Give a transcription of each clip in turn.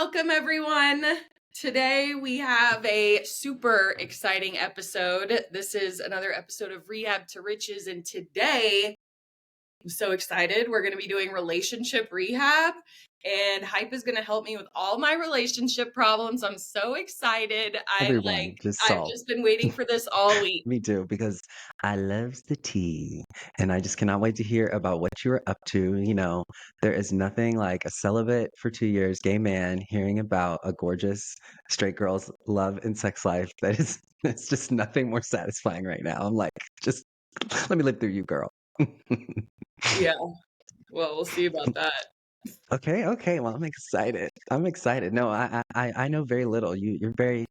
Welcome, everyone. Today we have a super exciting episode. This is another episode of Rehab to Riches, and today I'm so excited. We're going to be doing relationship rehab, and Hype is going to help me with all my relationship problems. I'm so excited. Everyone, just I've salt. just been waiting for this all week. Me too, because I loves the tea, and I just cannot wait to hear about what you're up to. There is nothing like a celibate for 2 years gay man hearing about a gorgeous straight girl's love and sex life. That is, it's just nothing more satisfying right now. I'm like, just let me live through you, girl. Yeah, well, we'll see about that. Okay, okay. Well, I'm excited. I'm excited. No, I know very little. You're very.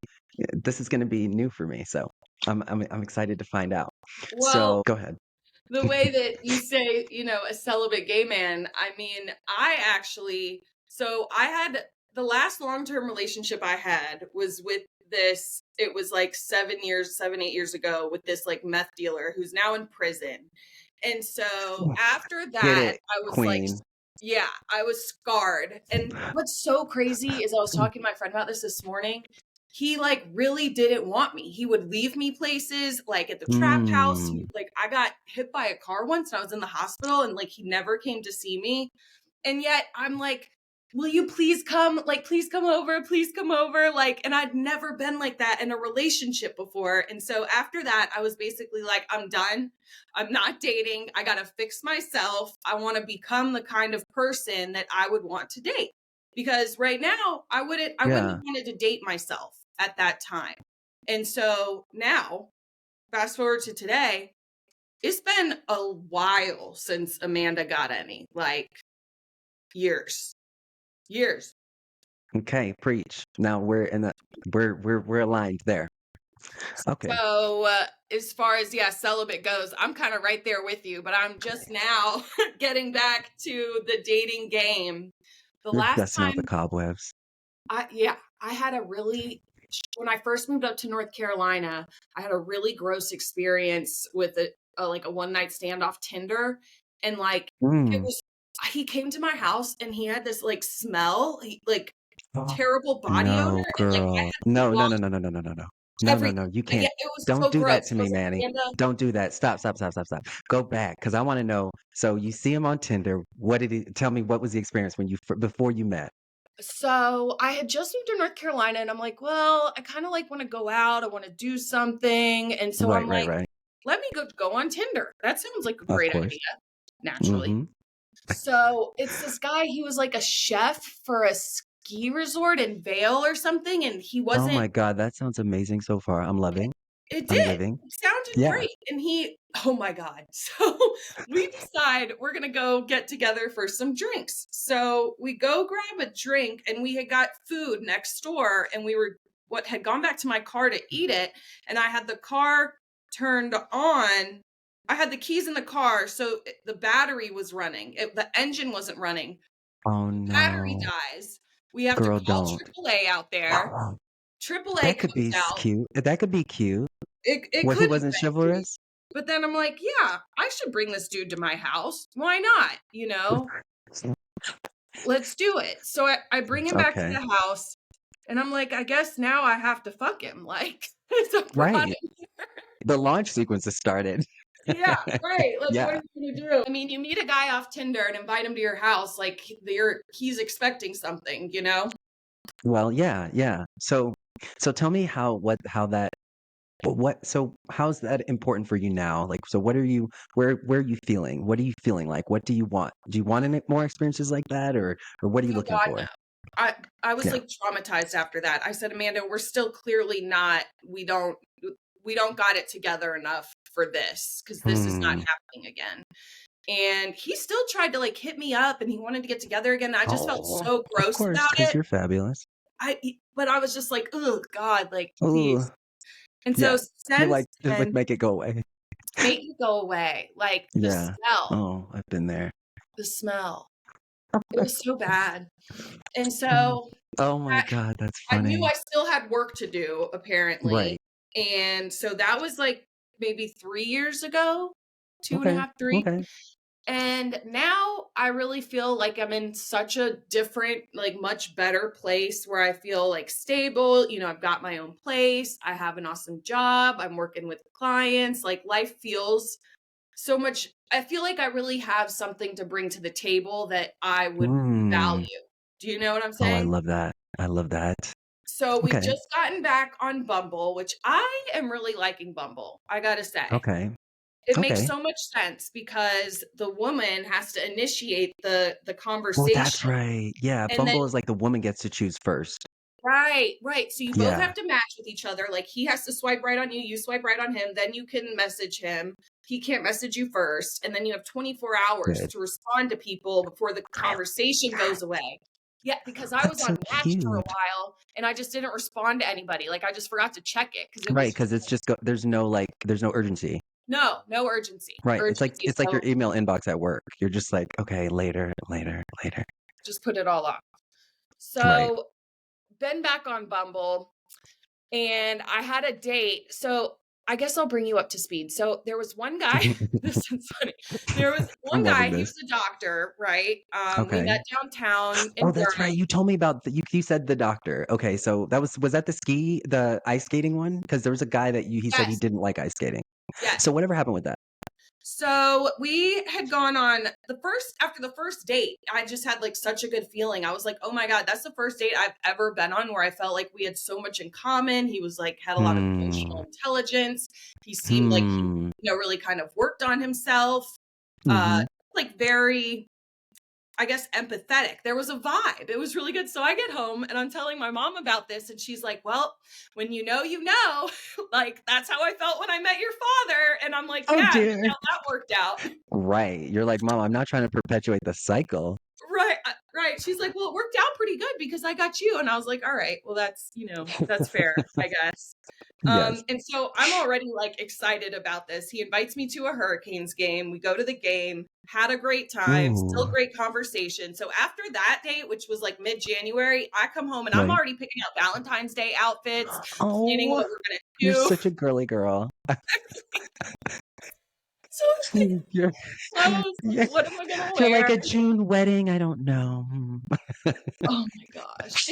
This is going to be new for me, so I'm excited to find out. Well, So go ahead. the way that you say, a celibate gay man, I mean, I had the last long-term relationship I had was with this, it was like 8 years ago with this like meth dealer who's now in prison. And so after Hit that, it, I was like, Queen. yeah, I was scarred. And what's so crazy is I was talking to my friend about this morning. He like really didn't want me. He would leave me places like at the trap house. Mm, Like I got hit by a car once and I was in the hospital and like he never came to see me. And yet I'm like, will you please come? Like, please come over, please come over. Like, and I'd never been like that in a relationship before. And so after that, I was basically like, I'm done. I'm not dating. I got to fix myself. I want to become the kind of person that I would want to date. Because right now I wouldn't have yeah. wanted to date myself at that time. And so now, fast forward to today, it's been a while since Amanda got any, like years. Years. Okay, preach. Now we're in the we're aligned there. Okay. So, as far as celibate goes, I'm kind of right there with you, but I'm just now getting back to the dating game. The You're last dusting out the time cobwebs. I had a really when I first moved up to North Carolina, I had a really gross experience with a one night stand off Tinder, and like it Mm. was he came to my house and he had this like smell, like Oh, terrible body odor, no, and like I girl. had No, no, no, lost no, no, no, no, no, no. No, no, everything. no. You Yeah, can't. it was Don't so do that gross. to I me, was like, Manny. Amanda, Don't do that. Stop, stop, stop, stop, stop. Go back, because I want to know. So you see him on Tinder. What did he tell me? What was the experience when before you met? so I had just moved to North Carolina and I'm like, well, I kind of like want to go out. I want to do something. And so I'm Right, right, like, right. let me go on Tinder. That sounds like a Of great course. idea, naturally. Mm-hmm. So it's this guy, he was like a chef for a ski resort in Vail or something. And he Oh wasn't my God, that sounds amazing so far. I'm loving. It I'm did. living. It sounded Yeah. great. And oh my God. So we decide we're going to go get together for some drinks. So we go grab a drink and we had got food next door and what had gone back to my car to eat it. And I had the car turned on. I had the keys in the car. So the battery was running. The engine wasn't running. Oh Battery no. dies. We have to Girl, call don't. AAA out there. AAA That could comes be out. cute. That could be cute. It What, he could have wasn't been cute. chivalrous? But then I'm like, yeah, I should bring this dude to my house. Why not? Let's do it. So I bring him back to Okay. the house and I'm like, I guess now I have to fuck him. Like, so I brought Right. him. The launch sequence has started. Yeah, right. Like, what Yeah. are you gonna do? I mean, you meet a guy off Tinder and invite him to your house, like he's expecting something, you know? Well, yeah, yeah. So tell me how that so how's that important for you now? Like, so what are you where are you feeling? What are you feeling like? What do you want? Do you want any more experiences like that, or what are you Oh looking God, no. for? I was Yeah. like traumatized after that. I said, Amanda, we're still clearly not, we don't got it together enough for this because this is not Hmm. happening again. And he still tried to like hit me up and he wanted to get together again. I just felt Oh, so of gross course, about because it. you're fabulous. But I was just like, oh God, like Oh, please. And so yeah. You're since like, just like then, make it go away. make it go away. Like Yeah. Oh, I've been there. the smell. It was so bad. And so Oh my I, God, that's I knew funny. I still had work to do, apparently. Right. And so that was like maybe 3 years ago, two and a Okay. half, three. Okay. And now I really feel like I'm in such a different, like much better place where I feel like stable. I've got my own place. I have an awesome job. I'm working with clients. Like life feels so much. I feel like I really have something to bring to the table that I would Mm. value. Do you know what I'm Oh, I saying? love that. I love that. So we've Okay. just gotten back on Bumble, which I am really liking Bumble. I gotta say. Okay. It makes Okay. so much sense because the woman has to initiate the Oh, that's conversation, right. Yeah, and then Bumble is like the woman gets to choose first. right, right, so you both Yeah, have to match with each other, like, he has to swipe right on you, you swipe right on him, then you can message him. He can't message you first, and then you have 24 hours good. to respond to people before the conversation goes away. Yeah, because I was That's so on Match for a cute. while, and I just didn't respond to anybody, like, I just forgot to check it because it Right, was because it's just there's no like there's no urgency. no Right. urgency, It's like your so email inbox at work. You're just like, okay, later, later, later. just put it all off. Right. So, been back on Bumble and I had a date. So, I guess I'll bring you up to speed. So, there was one guy, this is funny. There was I'm one loving guy, he this. was a doctor, right? We Okay. met downtown Oh, in that's right. Durham. You told me about you said the doctor. Okay, so that was that the ice skating one? Because there was a guy that he said he Yes, didn't like ice skating. yes. So whatever happened with that? So we had gone on after the first date, I just had like such a good feeling. I was like, oh my God, that's the first date I've ever been on where I felt like we had so much in common. He was like, had a lot of Hmm. emotional intelligence. He seemed like he, Hmm. really kind of worked on himself. Uh, Mhm. like very, I guess, empathetic. There was a vibe. It was really good. So I get home and I'm telling my mom about this, and she's like, well, when you know, like that's how I felt when I met your father. And I'm like, Oh yeah, and dear. how that worked out. Right. You're like, "Mom, I'm not trying to perpetuate the cycle." Right, right. She's like, "Well, it worked out pretty good because I got you." And I was like, "All right, well, that's fair, I guess." Yes. And so I'm already like excited about this. He invites me to a Hurricanes game. We go to the game, had a great time, still Ooh. great conversation. So after that date, which was like mid-January, I come home and I'm Right. already picking out Valentine's Day outfits, planning Oh, what we're gonna you're do. such a girly girl. So You're I was you're like, "What am I gonna you're like wear?" a June wedding, I don't know. Oh my gosh.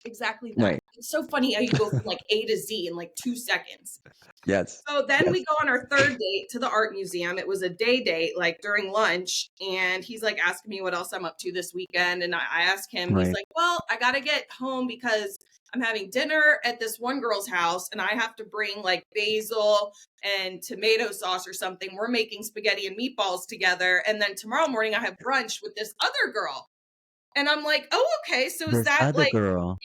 Exactly that. Right. It's so funny how you go from like A to Z in like 2 seconds. Yes. So then Yes. we go on our third date to the art museum. It was a day date, like during lunch. And he's like asking me what else I'm up to this weekend. And I ask him, he's Right. like, well, I got to get home because I'm having dinner at this one girl's house and I have to bring like basil and tomato sauce or something. We're making spaghetti and meatballs together. And then tomorrow morning I have brunch with this other girl. And I'm like, oh, okay. So is This that other like, girl,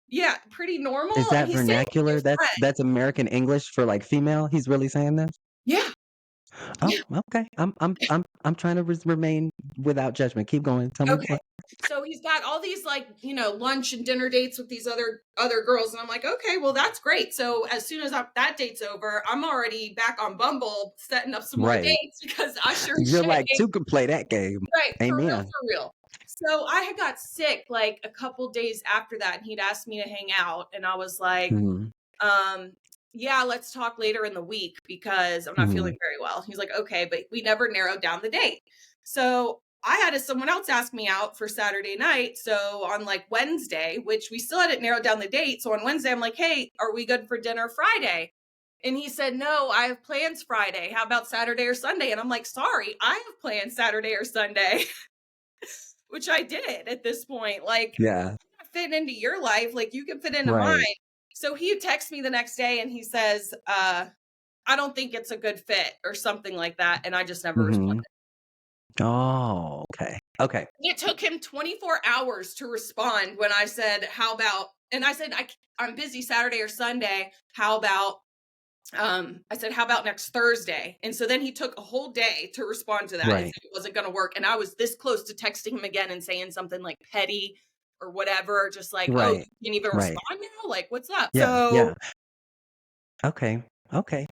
yeah, pretty is normal? And that he's saying with your vernacular? friend. That's American English for, like, female? He's really saying this? Yeah. Oh, Yeah. okay. I'm trying to remain without judgment. Keep going. Tell me Okay. what. So he's got all these like, lunch and dinner dates with these other girls. And I'm like, okay, well, that's great. So as soon as that date's over, I'm already back on Bumble setting up some more Right. dates because I sure as You're shit like, ain't "2 can play that game." right, for real, Amen. for real. So I had got sick like a couple days after that, and he'd asked me to hang out, and I was like, Mhm. Um, yeah, let's talk later in the week because I'm not feeling Mhm. very well. He's like, okay, but we never narrowed down the date. So I had someone else ask me out for Saturday night. So on like Wednesday, which we still hadn't narrowed down the date. So on Wednesday, I'm like, hey, are we good for dinner Friday? And he said, no, I have plans Friday. How about Saturday or Sunday? And I'm like, sorry, I have plans Saturday or Sunday, which I did at this point. Like, Yeah. fit into your life like you can fit into mine. Right. So he texts me the next day and he says, I don't think it's a good fit or something like that. And I just never responded. Mhm. Oh, okay. Okay. It took him 24 hours to respond when I said, how about, and I said, I'm busy Saturday or Sunday. How about, I said, how about next Thursday? And so then he took a whole day to respond to that and Right. said it wasn't going to work. And I was this close to texting him again and saying something like petty or whatever, just like, oh, Right. you can't even Right. respond now? Like, what's up? Yeah, yeah. So Okay. Okay.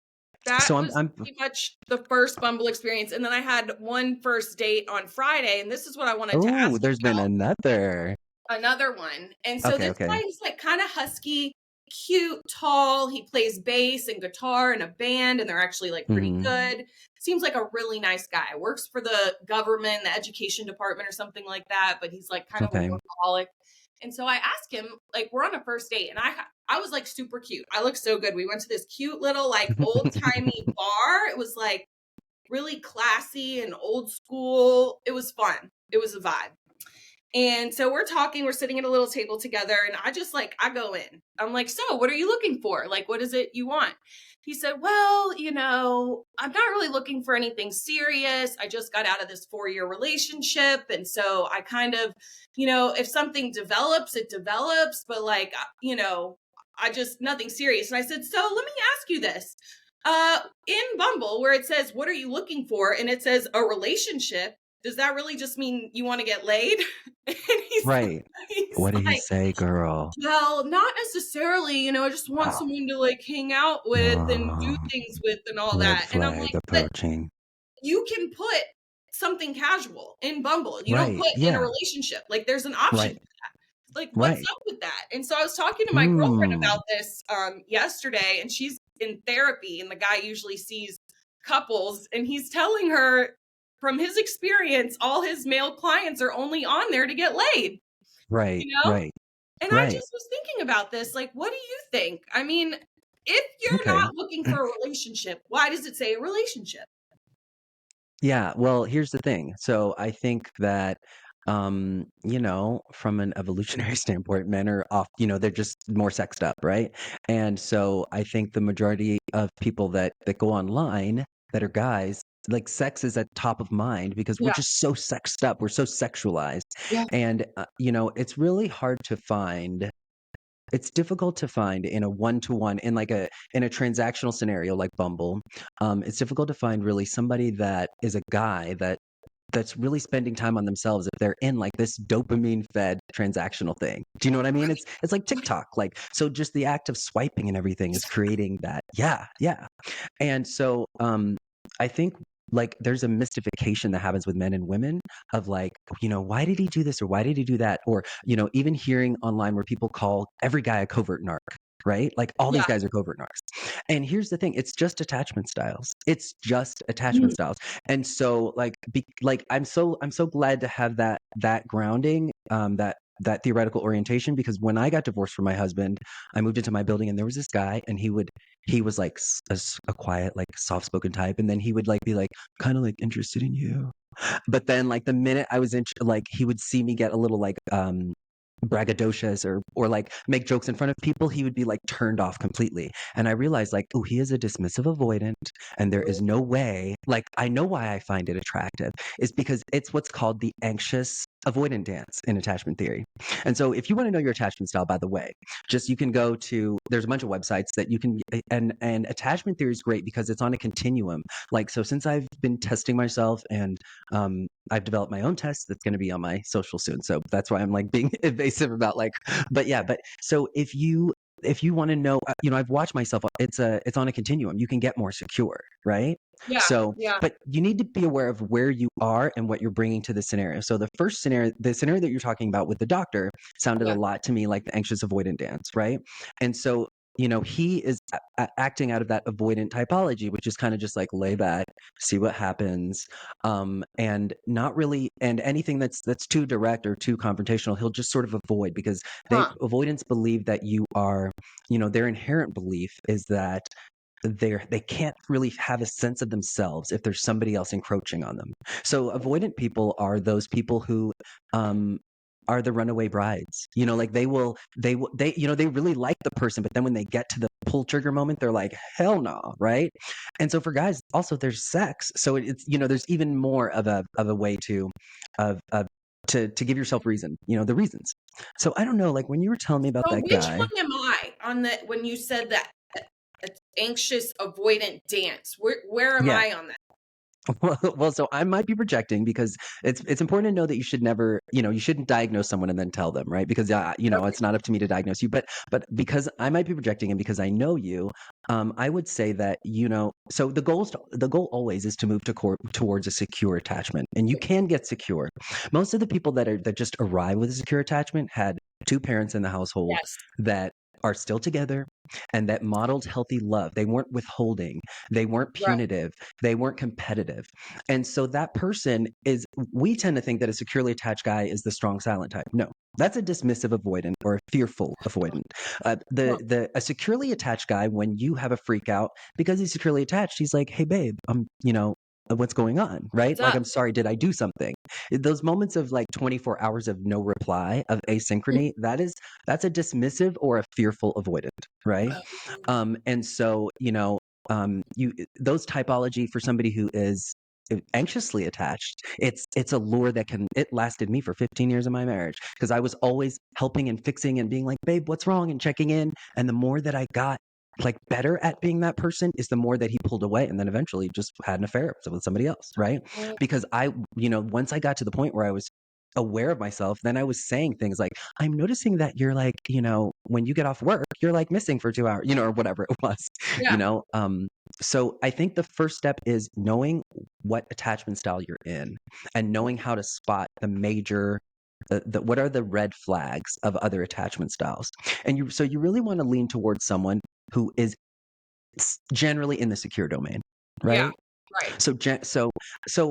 that So was I'm pretty much the first Bumble experience. And then I had one first date on Friday, and this is what I wanted to Oh, ask you there's been about. another. Another one. And so Okay, this guy okay. is like kind of husky. cute, tall. He plays bass and guitar in a band, and they're actually like pretty Mhm. good. Seems like a really nice guy. Works for the government, the education department or something like that, but he's like kind of a Okay. workaholic. And so I asked him, like, we're on a first date, and I was like super cute. I looked so good. We went to this cute little like old timey bar. It was like really classy and old school. It was fun. It was a vibe. And so we're talking, we're sitting at a little table together, and I just like, I go in. I'm like, so what are you looking for? Like, what is it you want? He said, well, I'm not really looking for anything serious. I just got out of this 4-year relationship. And so I kind of, if something develops, it develops, but like, I just nothing serious. And I said, so let me ask you this. In Bumble, where it says, what are you looking for? And it says a relationship, does that really just mean you want to get laid? And Right. he's What did he like, say, girl? well, not necessarily, I just want Wow. someone to like hang out with and do Oh, things with and all red that. And I'm flag like, but approaching. you can put something casual in Bumble. You don't Right. put in a Yeah. relationship. Like there's an option. Right. Like, what's Right. up with that? And so I was talking to my girlfriend Mm. about this yesterday, and she's in therapy, and the guy usually sees couples, and he's telling her from his experience, all his male clients are only on there to get laid, Right. you know? Right. And I Right. just was thinking about this. Like, what do you think? I mean, if you're Okay. not looking for a relationship, why does it say a relationship? Yeah, well, here's the thing. So I think that, from an evolutionary standpoint, men are off, they're just more sexed up, right? And so I think the majority of people that go online that are guys, like sex is at top of mind because we're Yeah. just so sexed up, we're so sexualized. Yeah. And it's really hard to find it's difficult to find in a one-to-one in a transactional scenario like Bumble. It's difficult to find really somebody that is a guy that's really spending time on themselves if they're in like this dopamine fed transactional thing. Do you know what I mean? It's like TikTok. Like so just the act of swiping and everything is creating that. Yeah, yeah. And so I think like there's a mystification that happens with men and women of like, why did he do this or why did he do that? Or, even hearing online where people call every guy a covert narc, right? Like all these Yeah. guys are covert narcs. And here's the thing, it's just attachment styles. It's just attachment Mm. styles. And so like I'm so glad to have that grounding, that theoretical orientation because when I got divorced from my husband, I moved into my building and there was this guy and he was like a quiet, like soft spoken type. And then he would like be like, kind of like interested in you. But then like the minute I was in, like he would see me get a little like, braggadocious or like make jokes in front of people, he would be like turned off completely. And I realized like, oh, he is a dismissive avoidant. And there is no way, like, I know why I find it attractive is because it's what's called the anxious avoidant dance in attachment theory. And so if you want to know your attachment style, by the way, just you can go to there's a bunch of websites that you can and attachment theory is great because it's on a continuum. Like so since I've been testing myself and I've developed my own test that's going to be on my social soon. So that's why I'm like being evasive about like but yeah, but so if you want to know, I've watched myself. It's on a continuum. You can get more secure, right? Yeah. So, Yeah. but you need to be aware of where you are and what you're bringing to the scenario. So the scenario that you're talking about with the doctor sounded a Yeah. lot to me like the anxious avoidant dance, right? And so, he is acting out of that avoidant typology, which is kind of just like lay back, see what happens, and not really, and anything that's too direct or too confrontational, he'll just sort of avoid because they Huh. avoidance believe that you are, their inherent belief is that they can't really have a sense of themselves if there's somebody else encroaching on them. So avoidant people are those people who um are the runaway brides. Like they really like the person, but then when they get to the pull trigger moment, they're like, hell no, right? And so for guys, also there's sex. So it's there's even more of a way of to give yourself reason, the reasons. So I don't know, like when you were telling me about So that which guy, one am I on the when you said that anxious avoidant dance? Where am yeah. I on that? Well, so I might be projecting because it's important to know that you should never, you shouldn't diagnose someone and then tell them, right? Because Okay. it's not up to me to diagnose you, but because I might be projecting and because I know you, I would say that so the goal always is to move towards a secure attachment, and you can get secure. Most of the people that just arrive with a secure attachment had two parents in the household Yes. that are still together and that modeled healthy love. They weren't withholding, they weren't Right. punitive, they weren't competitive. And so that person is, we tend to think that a securely attached guy is the strong silent type. No, that's a dismissive avoidant or a fearful avoidant. Huh. A securely attached guy, when you have a freak out because he's securely attached, he's like, "Hey, babe, what's going on?" Right? What's Like, up? I'm sorry, did I do something? Those moments of like 24 hours of no reply, of Mm. asynchrony, that's a dismissive or a fearful avoidant, right? Oh. And so, you those typology for somebody who is anxiously attached, it's a lure that can, it lasted me for 15 years of my marriage because I was always helping and fixing and being like, babe, what's wrong, and checking in. And the more that I got like better at being that person is the more that he pulled away and then eventually just had an affair with somebody else, right? Oh. Because once I got to the point where I was aware of myself, then I was saying things like, I'm noticing that you're like, when you get off work, you're like missing for 2 hours, or whatever it was, you Yeah. know? So I think the first step is knowing what attachment style you're in and knowing how to spot the major, what are the red flags of other attachment styles. So you really want to lean towards someone who is generally in the secure domain, Yeah. right? Right. So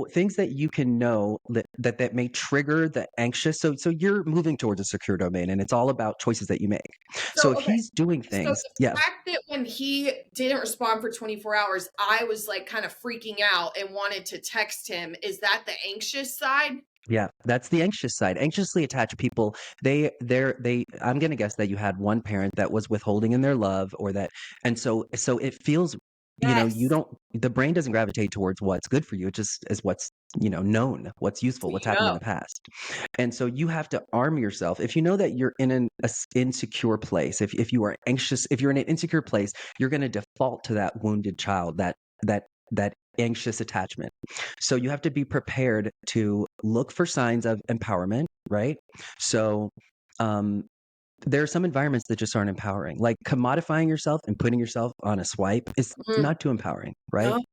things that you can know that may trigger the anxious. So you're moving towards a secure domain, and it's all about choices that you make. So, So if okay. he's doing So things, the yeah, fact that when he didn't respond for 24 hours, I was like kind of freaking out and wanted to text him. Is that the anxious side? yeah, that's the anxious side. Anxiously attached people, I'm gonna guess that you had one parent that was withholding in their love, or that, and so it feels, you Yes. don't, the brain doesn't gravitate towards what's good for you. It just is what's, known, what's That's useful, what what's you happened in know. the past. And so you have to arm yourself. If you know that you're in insecure place, if you are anxious, if you're in an insecure place, you're going to default to that wounded child, that anxious attachment. So you have to be prepared to look for signs of empowerment, right? So um, there are some environments that just aren't empowering. Like commodifying yourself and putting yourself on a swipe is Mhm. not too empowering, right? No.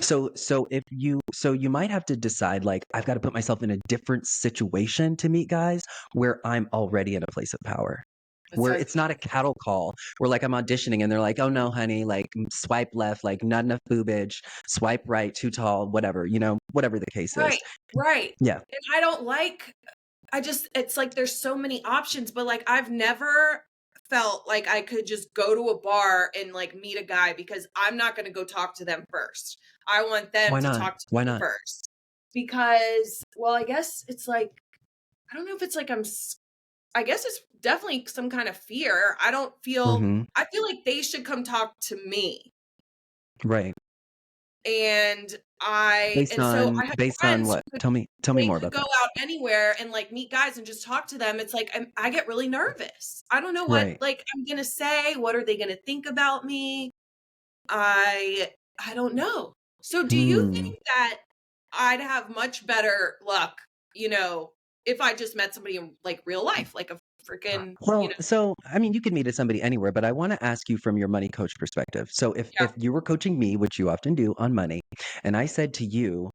So you might have to decide, like, I've got to put myself in a different situation to meet guys where I'm already in a place of power. That Where sounds it's not a cattle call, where like I'm auditioning and they're like, "Oh no, honey, like swipe left, like not enough boobage, swipe right, too tall, whatever, whatever the case is." right. Right. Yeah. And I don't like, it's like there's so many options, but like I've never felt like I could just go to a bar and like meet a guy because I'm not going to go talk to them first. I want them Why to not? talk to Why me not? first. Because, well, I guess it's like, I don't know if it's like I guess it's definitely some kind of fear. Mhm. I feel like they should come talk to me. Right. And so I have Based on friends what? who Tell me they more could about go that. out anywhere and like meet guys and just talk to them. It's like I get really nervous. I don't know what Right. like I'm gonna say. What are they gonna think about me? I I don't know. So do you Hmm. think that I'd have much better luck, if I just met somebody in like real life, like a freaking, Well, so I mean, you could meet somebody anywhere, but I want to ask you from your money coach perspective. So yeah, if you were coaching me, which you often do on money, and I said to you,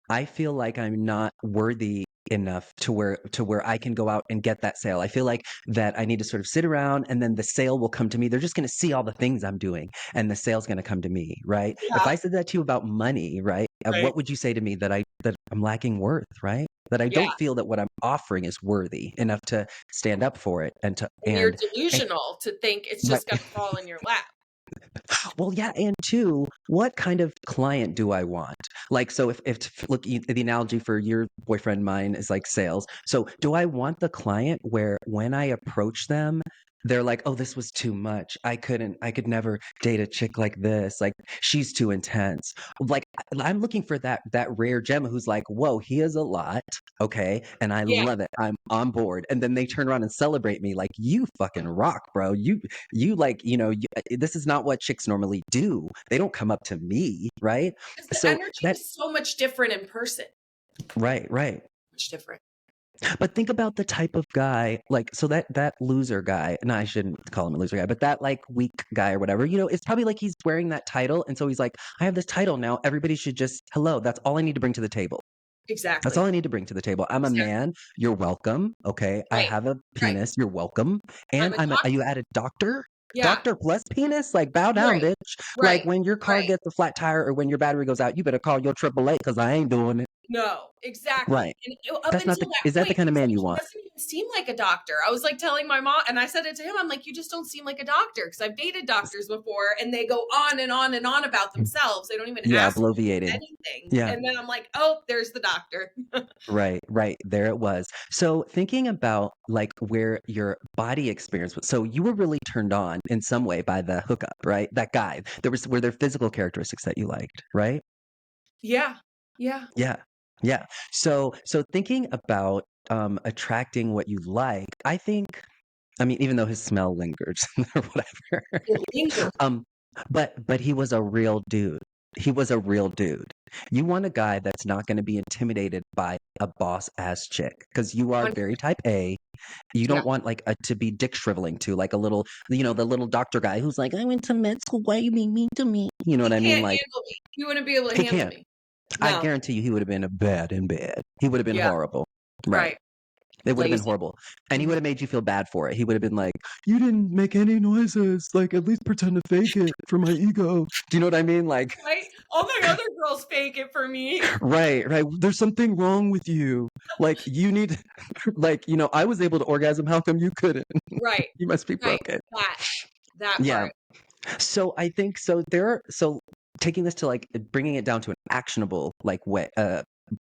I feel like I'm not worthy enough to where I can go out and get that sale. I feel like that I need to sort of sit around and then the sale will come to me. They're just going to see all the things I'm doing and the sale's going to come to me, right? If yeah, I said that to you about money, right? right. What would you say to me that I'm lacking worth, right? That I Yeah. don't feel that what I'm offering is worthy enough to stand up for it and to And you're and delusional to think it's right. just gonna fall in your lap. Well, yeah, and two, what kind of client do I want? Like, so if look, the analogy for your boyfriend, mine is like sales. So, do I want the client where when I approach them, they're like, "Oh, this was too much. I could never date a chick like this. Like, she's too intense." Like, I'm looking for that rare gem who's like, "Whoa, he is a lot, okay, and I Yeah. love it. I'm on board." And then they turn around and celebrate me, like, "You fucking rock, bro. You like, this is not what chicks normally do. They don't come up to me, right?" 'Cause the So energy that is so much different in person. right, right. Much different. But think about the type of guy, like, so that loser guy. No, I shouldn't call him a loser guy, but that like weak guy or whatever. It's probably like he's wearing that title, and so he's like, I have this title now. Everybody should just hello. That's all I need to bring to the table. That's all Exactly. I need to bring to the table. I'm a Exactly. man. You're welcome. Okay. I Right. have a Right. penis. You're welcome. I'm And a are you doctor. added doctor? Yeah. Doctor plus penis? Like, bow down, Right. bitch. Like, Right. when your car Right. gets a flat tire or when your battery goes out, you better call your AAA because I ain't doing it. No, exactly. Right. And up That's not until the that is that the point, kind of he's man like, you he want? doesn't even seem like a doctor. I was like telling my mom, and I said it to him. I'm like, you just don't seem like a doctor because I've dated doctors before, and they go on and on and on about themselves. They don't even Yeah, ask me bloviating. anything. Yeah. And then I'm like, oh, there's the doctor. Right, right. There it was. So thinking about like where your body experience was, so you were really turned on in some way by the hookup, right? That guy. Were there physical characteristics that you liked, right? Yeah. Yeah. Yeah. Yeah. So thinking about attracting what you like, I think I mean, even though his smell lingers or whatever. It lingers. Um, but he was a real dude. He was a real dude. You want a guy that's not gonna be intimidated by a boss ass chick because you are very 100%. type A. You Yeah. don't want like a to be dick shriveling to like a little, the little doctor guy who's like, I went to med school. Why you being mean to me? You know what He I mean? can't Like handle me. He wouldn't be able to he handle can't. me. I No. guarantee you, he would have been a bad in bed. He would have been Yeah. horrible. Right. Right. It would have been Lazy. horrible, and he would Mhm. have made you feel bad for it. He would have been like, "You didn't make any noises. Like, at least pretend to fake it for my ego." Do you know what I mean? Like, Right? All my other girls fake it for me. right, right. There's something wrong with you. Like, you need, like, I was able to orgasm. How come you couldn't? Right. You must be Right. broken. That Yeah. part. So I think so. So taking this to like bringing it down to an actionable like way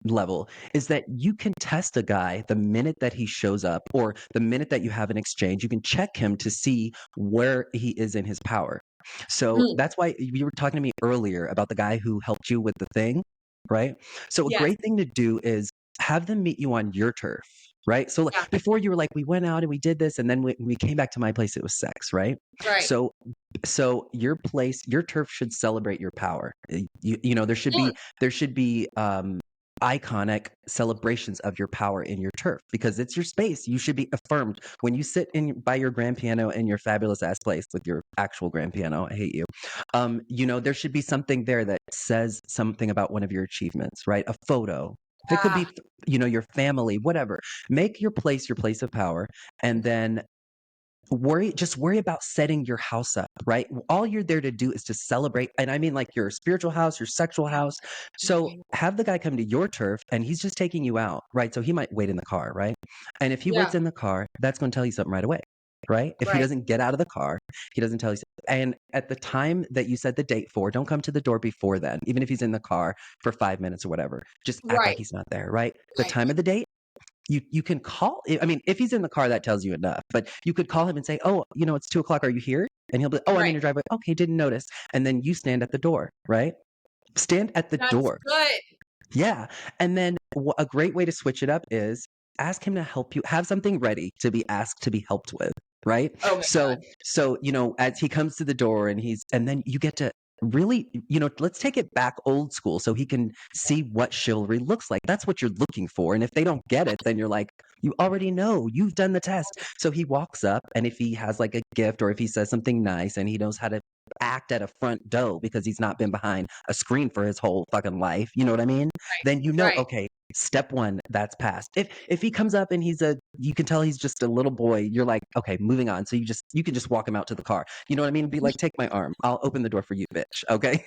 level is that you can test a guy the minute that he shows up or the minute that you have an exchange. You can check him to see where he is in his power. So Mm. that's why you were talking to me earlier about the guy who helped you with the thing, right? So a Yes. great thing to do is have them meet you on your turf. Right. So Yeah. before you were like, we went out and we did this, and then when we came back to my place, it was sex. Right. Right. So your place, your turf should celebrate your power. There should Mm. be iconic celebrations of your power in your turf because it's your space. You should be affirmed when you sit in by your grand piano in your fabulous ass place with your actual grand piano. I hate you. There should be something there that says something about one of your achievements, right? A photo. It could Ah. be, your family, whatever. Make your place of power, and then worry about setting your house up, right? All you're there to do is to celebrate, and I mean like your spiritual house, your sexual Yeah. house. So Mhm. have the guy come to your turf and he's just taking you out, right? So he might wait in the car, right? And if he Yeah. waits in the car, that's going to tell you something right away, right? If he Right. doesn't get out of the car, he doesn't tell you and at the time that you set the date for, don't come to the door before then, even if he's in the car for 5 minutes or whatever. Just act like Right. he's not there, right? The Right. time of the date, you can call. I mean, if he's in the car, that tells you enough. But you could call him and say, "Oh, it's 2 o'clock. Are you here?" And he'll be, "Oh, I'm in Right. your driveway." Okay, didn't notice. And then you stand at the door, right? Stand at the That's door. good. Yeah. And then a great way to switch it up is ask him to help you. Have something ready to be asked to be helped with, right? Oh my So, God. as he comes to the door and then you get to really, let's take it back old school so he can see what chivalry looks like. That's what you're looking for. And if they don't get it, then you're like, you already know, you've done the test. So he walks up, and if he has like a gift or if he says something nice and he knows how to act at a front door because he's not been behind a screen for his whole fucking life, you know what I mean? Then Right. okay, step one, that's passed. If he comes up and you can tell he's just a little boy, you're like, okay, moving on. So you can just walk him out to the car. You know what I mean? Be like, take my arm. I'll open the door for you, bitch. Okay.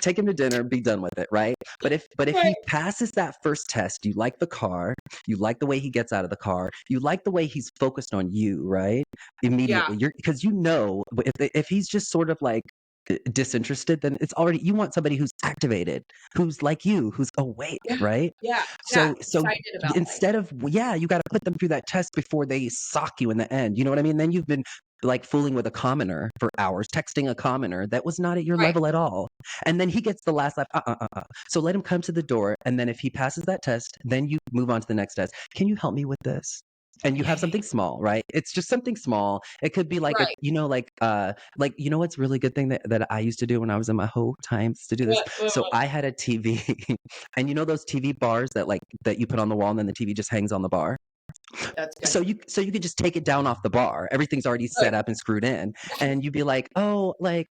Take him to dinner, be done with it, right? But if Right. he passes that first test, you like the car, you like the way he gets out of the car, you like the way he's focused on you, right? Yeah. Immediately. You're because if he's just sort of like disinterested, then it's already you want somebody who's activated, who's like you, who's awake, Yeah. right? Yeah. Yeah. So Excited about life. instead of yeah, you got to put them through that test before they sock you in the end. You know what I mean? Then you've been like fooling with a commoner for hours, texting a commoner that was not at your Right. level at all. And then he gets the last laugh. So let him come to the door. And then if he passes that test, then you move on to the next test. Can you help me with this? And you Yeah. have Yeah. something small, right? It's just something small. It could be like Right. what's really good thing that I used to do when I was in my whole times to do this. So What? I had a TV, and those TV bars that you put on the wall, and then the TV just hangs on the bar. That's good. So you could just take it down off the bar. Everything's already Good. set up and screwed in, and you'd be like, "Oh, like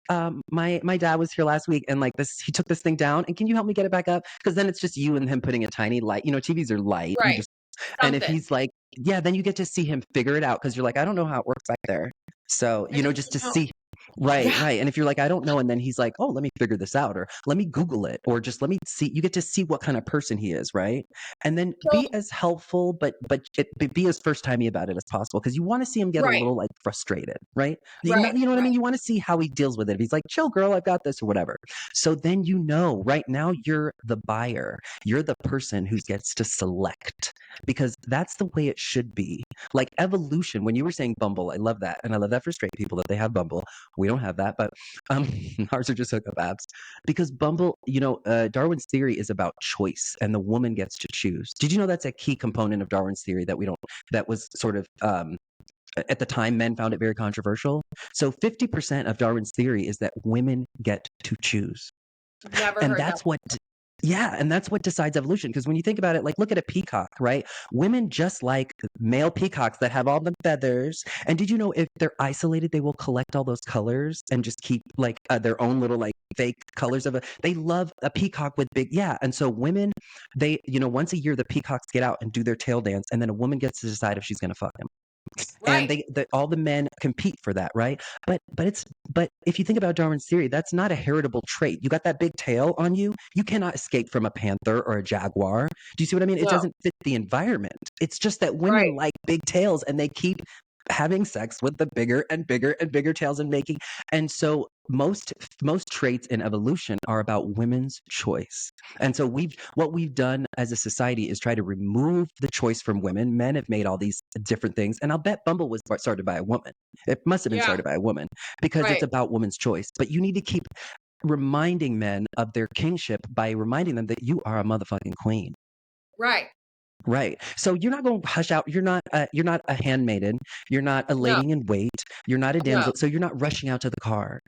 my dad was here last week, and like this, he took this thing down, and can you help me get it back up?" Because then it's just you and him putting a tiny light. TVs are light. Right. And if Something. he's like, yeah, then you get to see him figure it out because you're like, I don't know how it works back there. So, I just just to don't know. see. Right, Yeah. right. And if you're like, I don't know, and then he's like, oh, let me figure this out, or let me Google it, or just let me see. You get to see what kind of person he is, right? And then So be as helpful, but be as first timey about it as possible, because you want to see him get a right, little like frustrated, right? right, You know what I right. mean? You want to see how he deals with it. If he's like, chill, girl, I've got this, or whatever. So then right now you're the buyer. You're the person who gets to select, because that's the way it should be. Like evolution, when you were saying Bumble, I love that. And I love that for straight people that they have Bumble. We don't have that, but um, ours are just hookup apps. Because Bumble, Darwin's theory is about choice, and the woman gets to choose. Did you know that's a key component of Darwin's theory that we don't? That was sort of at the time, men found it very controversial. So 50% of Darwin's theory is that women get to choose. Never And heard that that's what yeah, and that's what decides evolution. Because when you think about it, like look at a peacock, right? Women just like male peacocks that have all the feathers. And did you know if they're isolated, they will collect all those colors and just keep like their own little like fake colors of it. They love a peacock with big, yeah. And so women, they, once a year, the peacocks get out and do their tail dance, and then a woman gets to decide if she's going to fuck him. one. And Right. all the men compete for that, right? But if you think about Darwin's theory, that's not a heritable trait. You got that big tail on you, you cannot escape from a panther or a jaguar. Do you see what I mean? It No. doesn't fit the environment. It's just that women Right. like big tails, and they keep having sex with the bigger and bigger and bigger tails, and making. And so most traits in evolution are about women's choice. And so what we've done as a society is try to remove the choice from women. Men have made all these different things, and I'll bet Bumble was started by a woman. It must have been Yeah. started by a woman, because it's Right. about women's choice. But you need to keep reminding men of their kingship by reminding them that you are a motherfucking queen. Right. Right. So you're not going to hush out. You're not a handmaiden. You're not a No. lady in wait. You're not a No. damsel. So you're not rushing out to the car,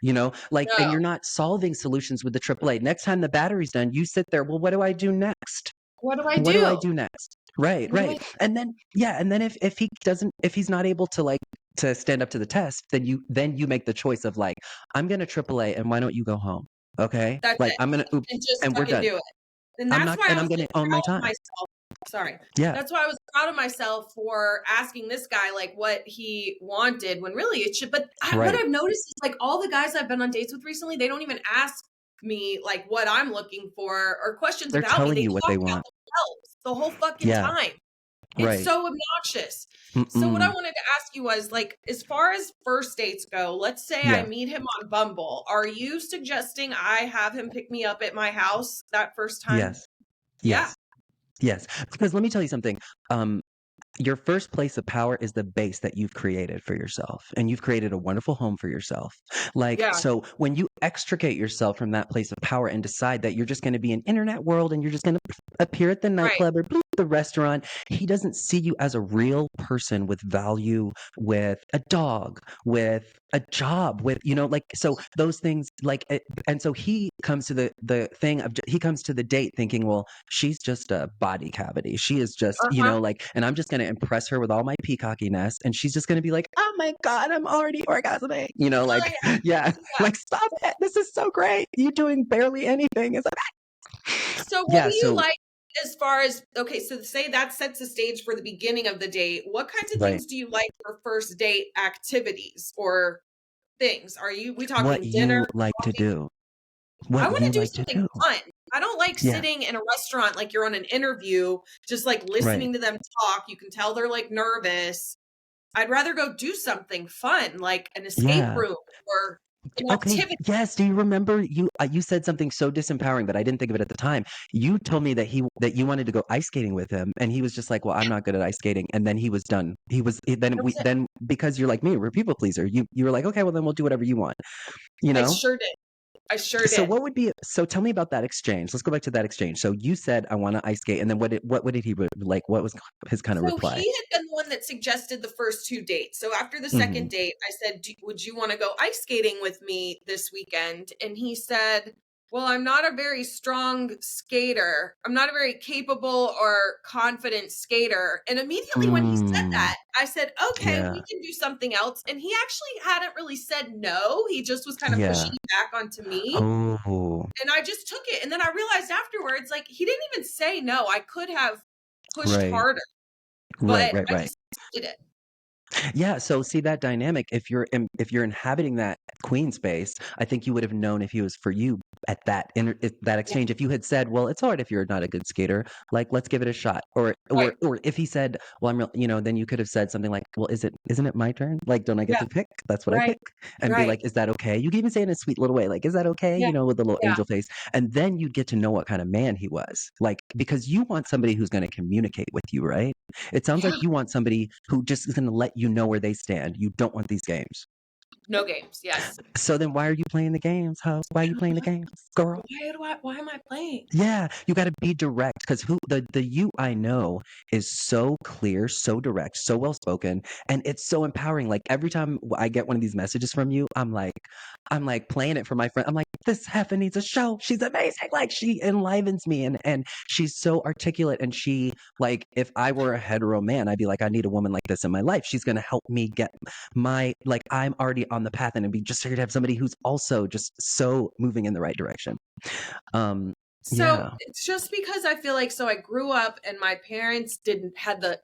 like, and No. you're not solving solutions with the AAA. Next time the battery's done, you sit there. Well, what do I do next? What do I What do I do? do next? Right, What do I right. And then, yeah. And then if he's not able to like to stand up to the test, then you make the choice of like, I'm going to AAA, and why don't you go home? Okay. That's Like it. I'm going to, And just and we're fucking done. do it. And that's why I And I'm was going like to own my proud of time. myself. Sorry. Yeah. That's why I was proud of myself for asking this guy like what he wanted when really it should. But what Right. I've noticed is like all the guys I've been on dates with recently, they don't even ask me like what I'm looking for or questions They're about me. telling They you what talk they about want. themselves the whole fucking Yeah. time. It's Right. so obnoxious. So what I Mm-mm. wanted to ask you was like, as far as first dates go, let's say I Yeah. meet him on Bumble. Are you suggesting I have him pick me up at my house that first time? Yes. Yeah. Yes. Yes. Because let me tell you something. Um, your first place of power is the base that you've created for yourself, and you've created a wonderful home for yourself. Like, Yeah. so when you extricate yourself from that place of power and decide that you're just going to be an internet world, and you're just going to appear at the Right. nightclub or the restaurant, he doesn't see you as a real person with value, with a dog, with a job, with, like, so those things, like, and so he comes to the thing of, he comes to the date thinking, well, she's just a body cavity. She is just, Uh-huh. like, and I'm just going to impress her with all my peacockiness. And she's just going to be like, oh my God, I'm already orgasming. Oh, Like, yeah. yeah, Yeah. like, stop it. This is so great. You doing barely anything. It's like, So what yeah. do you So, like as far as okay, so say that sets the stage for the beginning of the date. What kinds of right. things do you like for first date activities or things? Are we What talking dinner, you like to coffee? do. I What want to you do like to something do. fun. I don't like Yeah. sitting in a restaurant like you're on an interview, just like Right. listening to them talk. You can tell they're like nervous. I'd rather go do something fun, like an escape Yeah. room or an Okay. activity. Yes. Do you remember you said something so disempowering, but I didn't think of it at the time. You told me that you wanted to go ice skating with him, and he was just like, "Well, I'm not good at ice skating," and then he was done. That was it. Then, because you're like me, we're a people pleaser. You were like, "Okay, well then we'll do whatever you want," you I know. sure did. I sure So did. so tell me about that exchange. Let's go back to that exchange. So you said, "I want to ice skate," and then what did he like? What was his kind of So reply? he had been the one that suggested the first two dates. So after the Hmm. second date, I said, would you want to go ice skating with me this weekend? And he said, well, I'm not a very strong skater. I'm not a very capable or confident skater. And immediately when he said Mm, that, I said, okay, we yeah. can do something else. And he actually hadn't really said no. He just was kind of pushing Yeah. it back onto me. Oh. And I just took it. And then I realized afterwards, like, he didn't even say no. I could have pushed Right. harder Right. but Right. I Right. just did it. Yeah, so see that dynamic, if you're inhabiting that queen space, I think you would have known if he was for you at that Yeah, exchange. If you had said, "Well, it's hard if you're not a good skater, like let's give it a shot," or right, if he said, "Well, then you could have said something like, "Well, isn't it my turn? Like, don't I get yeah, to pick? That's what I right, pick." And be right, like, "Is that okay?" You can even say it in a sweet little way, like, "Is that okay?" yeah, With a little yeah. angel face, and then you'd get to know what kind of man he was, like because you want somebody who's going to communicate with you, right? It sounds like Yeah. you want somebody who just is gonna let you know where they stand. You don't want these games. No games, yes. So then why are you playing the games, huh? Why are you playing the games, girl? Why am I playing? Yeah, you gotta be direct because who the you I know is so clear, so direct, so well spoken, and it's so empowering. Like every time I get one of these messages from you, I'm like playing it for my friend. I'm like, this heifer needs a show. She's amazing. Like she enlivens me and she's so articulate and she like if I were a hetero man, I'd be like, I need a woman like this in my life. She's gonna help me get my like I'm already on the path and it'd be just here to have somebody who's also just so moving in the right direction. Um, So yeah. it's just because I feel like so I grew up and my parents didn't had the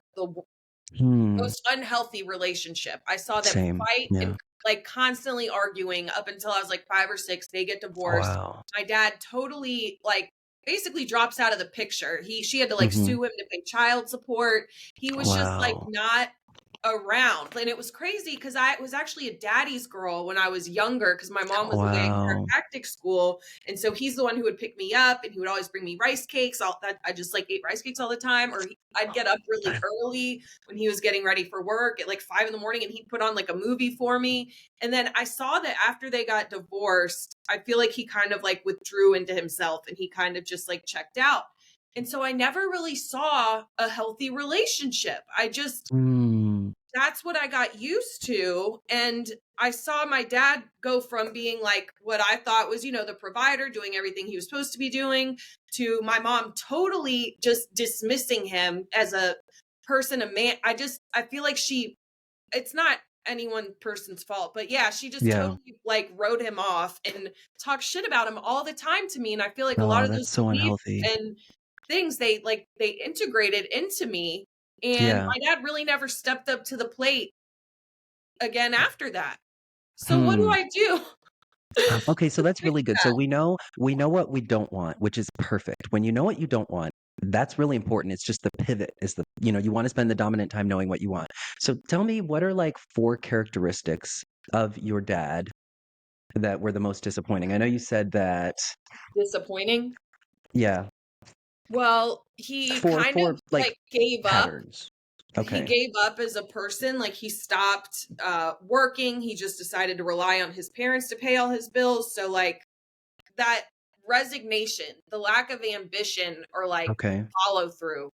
Hmm. most unhealthy relationship. I saw them Same. fight Yeah. and like constantly arguing up until I was like 5 or 6. They get divorced. Wow. My dad totally like basically drops out of the picture. She had to like Mhm. sue him to pay child support. He was just like Wow. not around. And it was crazy because I was actually a daddy's girl when I was younger because my mom was away at Wow. chiropractic school. And so he's the one who would pick me up and he would always bring me rice cakes. I just like ate rice cakes all the time. I'd get up really early when he was getting ready for work at like 5 in the morning and he'd put on like a movie for me. And then I saw that after they got divorced, I feel like he kind of like withdrew into himself and he kind of just like checked out. And so I never really saw a healthy relationship. Mm. That's what I got used to. And I saw my dad go from being like what I thought was, the provider, doing everything he was supposed to be doing, to my mom totally just dismissing him as a person, a man. I feel like it's not any one person's fault, but yeah, she just Yeah. totally like wrote him off and talked shit about him all the time to me. And I feel like a lot Oh, of that's those so beliefs unhealthy. and things they integrated into me. And Yeah. my dad really never stepped up to the plate again after that. So what do Hmm. I do Okay, so to that's fix really good. So that? we know what we don't want, which is perfect. When you know what you don't want, that's really important. It's just the pivot is you want to spend the dominant time knowing what you want. So tell me what are like four characteristics of your dad that were the most disappointing? I know you said that Disappointing? yeah, Well, he kind four of like like gave up. patterns. He Okay. gave up as a person. Like he stopped working. He just decided to rely on his parents to pay all his bills. So like that resignation, the lack of ambition or like Okay. follow through.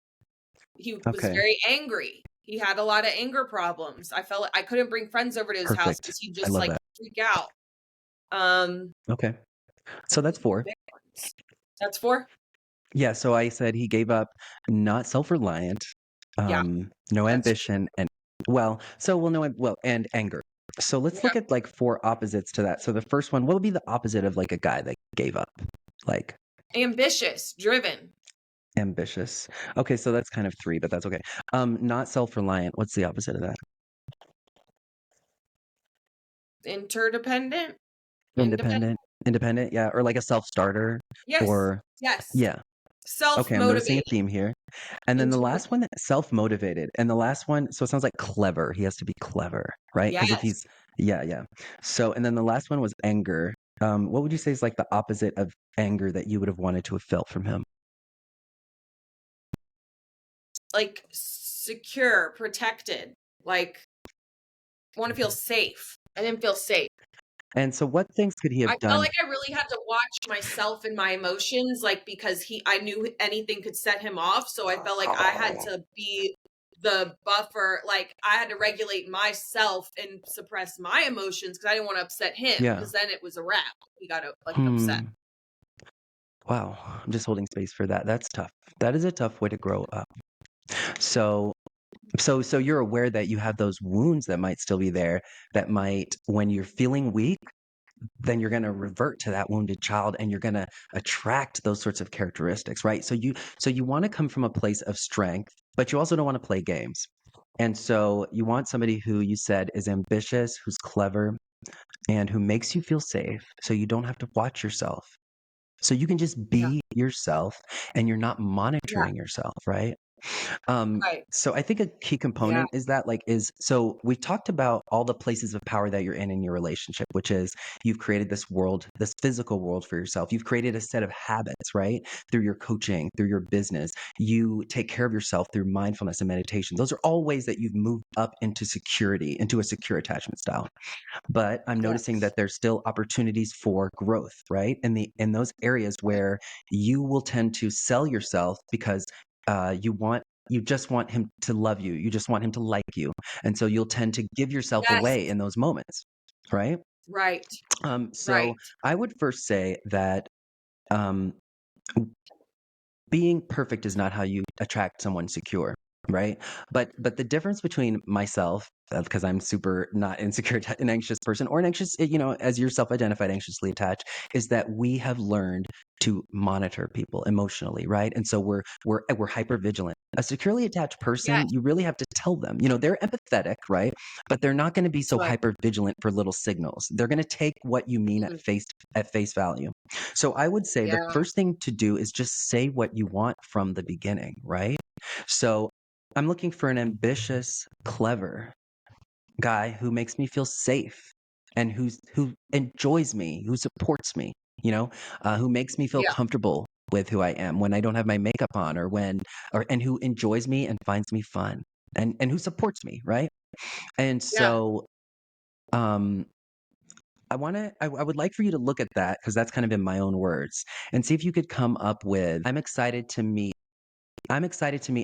He was Okay. very angry. He had a lot of anger problems. I felt like I couldn't bring friends over to his house Perfect. because he'd I just love like that. freak out. Um, Okay. So those that's are the 4. big ones. That's 4? Yeah, so I said he gave up not self-reliant, Yeah, no that's ambition, and and anger. So let's yeah. look at like 4 opposites to that. So the first one, what would be the opposite of like a guy that gave up? Like Ambitious, driven, ambitious. Okay, so that's kind of 3, but that's okay. Not self-reliant. What's the opposite of that? interdependent, independent. Independent. Independent, yeah, or like a self-starter Yes, or yes. yeah. Okay, I'm noticing a Self-motivated, theme here. And then the last intuitive. one, self-motivated. And the last one, so it sounds like clever. He has to be clever, right? Because if Yes, he's, yeah, yeah. So, and then the last one was anger. What would you say is like the opposite of anger that you would have wanted to have felt from him? like secure, protected. Like want to feel safe. I didn't feel safe. And so, what things could he I have felt done? like I really had to watch myself and my emotions, like because I knew anything could set him off. So I felt like I had to be the buffer. Like I had to regulate myself and suppress my emotions because I didn't want to upset him. Yeah. Because then it was a wrap. He got like upset. Hmm. Wow. I'm just holding space for that. That's tough. That is a tough way to grow up. So, so you're aware that you have those wounds that might still be there that might, when you're feeling weak, then you're going to revert to that wounded child and you're going to attract those sorts of characteristics, right? So you want to come from a place of strength, but you also don't want to play games. And so you want somebody who you said is ambitious, who's clever, and who makes you feel safe so you don't have to watch yourself. So you can just Yeah. be yourself and you're not Yeah. monitoring yourself, right? Um, Right. so I think a key Yeah. component is that so we've talked about all the places of power that you're in your relationship, which is you've created this world, this physical world for yourself. You've created a set of habits, right? Through your coaching, through your business. You take care of yourself through mindfulness and meditation. Those are all ways that you've moved up into security, into a secure attachment style. But I'm noticing Yes. that there's still opportunities for growth, right? In those areas Okay. where you will tend to sell yourself because you just want him to love you. You just want him to like you. And so you'll tend to give yourself Yes. away in those moments, right? Right. So Right. I would first say that um, being perfect is not how you attract someone secure, right? But the difference between myself, because I'm super not insecure, an anxious person, or an anxious, as you're self-identified anxiously attached, is that we have learned to monitor people emotionally, right? And so we're hyper vigilant. A securely attached person, Yes. you really have to tell them, they're empathetic, right? But they're not going to be That's so right. hyper vigilant for little signals. They're going to take what you mean Mhm. at face value. So I would say the Yeah. first thing to do is just say what you want from the beginning, right? So I'm looking for an ambitious, clever guy who makes me feel safe and who enjoys me, who supports me, who makes me feel Yeah. comfortable with who I am when I don't have my makeup on and who enjoys me and finds me fun and who supports me, right? And Yeah. so um I would like for you to look at that because that's kind of in my own words and see if you could come up with I'm excited to meet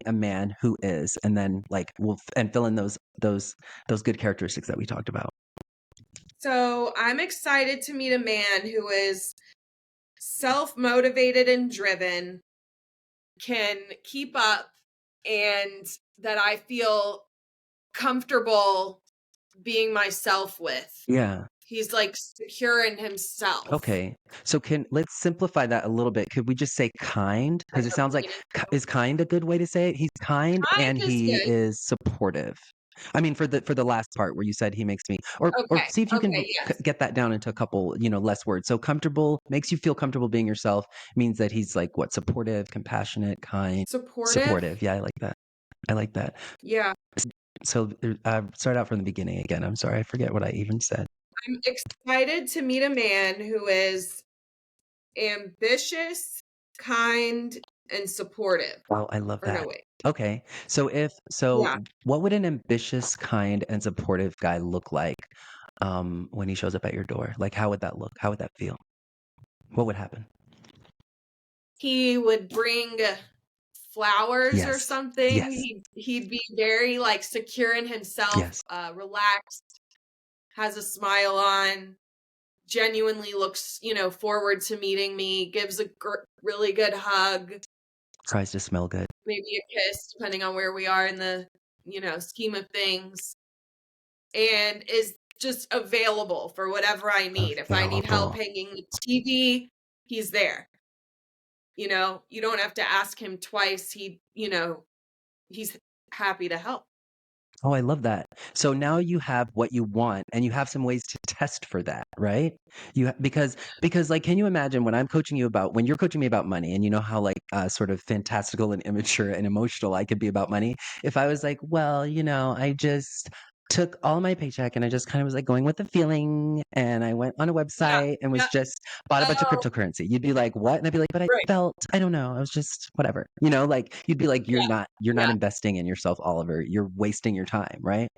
a man who is, and then and fill in those good characteristics that we talked about. So I'm excited to meet a man who is self-motivated and driven, can keep up, and that I feel comfortable being myself with. Yeah. He's like secure in himself. Okay. So let's simplify that a little bit. Could we just say kind? I Because it know sounds we like needed to. is kind a good way to say it? He's kind Kind and is he good. is supportive. I mean, for the last part where you said he makes me, or Okay. see if you can Okay. Yes. get that down into a couple, less words. So comfortable makes you feel comfortable being yourself means that he's like what supportive, compassionate, kind, Supportive. supportive. Yeah, I like that. I like that. Yeah. So start out from the beginning again. I'm sorry, I forget what I even said. I'm excited to meet a man who is ambitious, kind, and supportive. Oh, I love Or no, that. wait. Okay. So Yeah. what would an ambitious, kind, and supportive guy look like when he shows up at your door? Like how would that look? How would that feel? What would happen? He would bring flowers or Yes. something. Yes. He'd be very like secure in himself, Yes. relaxed, has a smile on, genuinely looks, forward to meeting me, gives a really good hug, Tries to smell good. maybe a kiss, depending on where we are in the, scheme of things, and is just available for whatever I need. If I need help Available. hanging the TV, he's there. You don't have to ask him twice. He's happy to help. Oh, I love that. So now you have what you want and you have some ways to test for that, right? Because like can you imagine when you're coaching me about money and you know how sort of fantastical and immature and emotional I could be about money? If I was like, well, I just took all my paycheck and I just kind of was like going with the feeling and I went on a Yeah. website and was Yeah. just bought a bunch of Oh, cryptocurrency. You'd be like, "What?" And I'd be like, "But I right. felt, I don't know, I was just whatever." Like you'd be like, Yeah. you're not Yeah. investing in yourself, Oliver. You're wasting your time, right?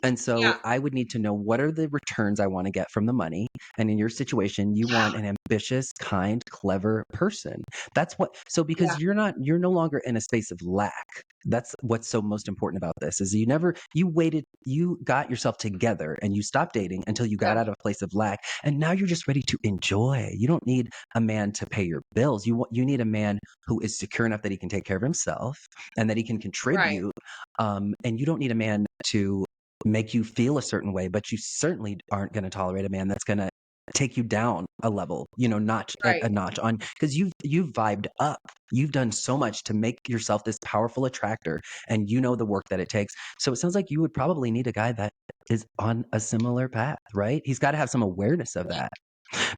And so Yeah. I would need to know what are the returns I want to get from the money. And in your situation, you want an ambitious, kind, clever person. Yeah. Because you're no longer in a space of lack. That's what's so most important about this is you got yourself together and you stopped dating until you got Yeah. out of a place of lack. And now you're just ready to enjoy. You don't need a man to pay your bills. You need a man who is secure enough that he can take care of himself and that he can Right. contribute. And you don't need a man to make you feel a certain way, but you certainly aren't going to tolerate a man that's going to take you down a level, notch a Right. notch on, because you've vibed up. You've done so much to make yourself this powerful attractor, and you know the work that it takes. So it sounds like you would probably need a guy that is on a similar path, right? He's got to have some awareness of Yeah. that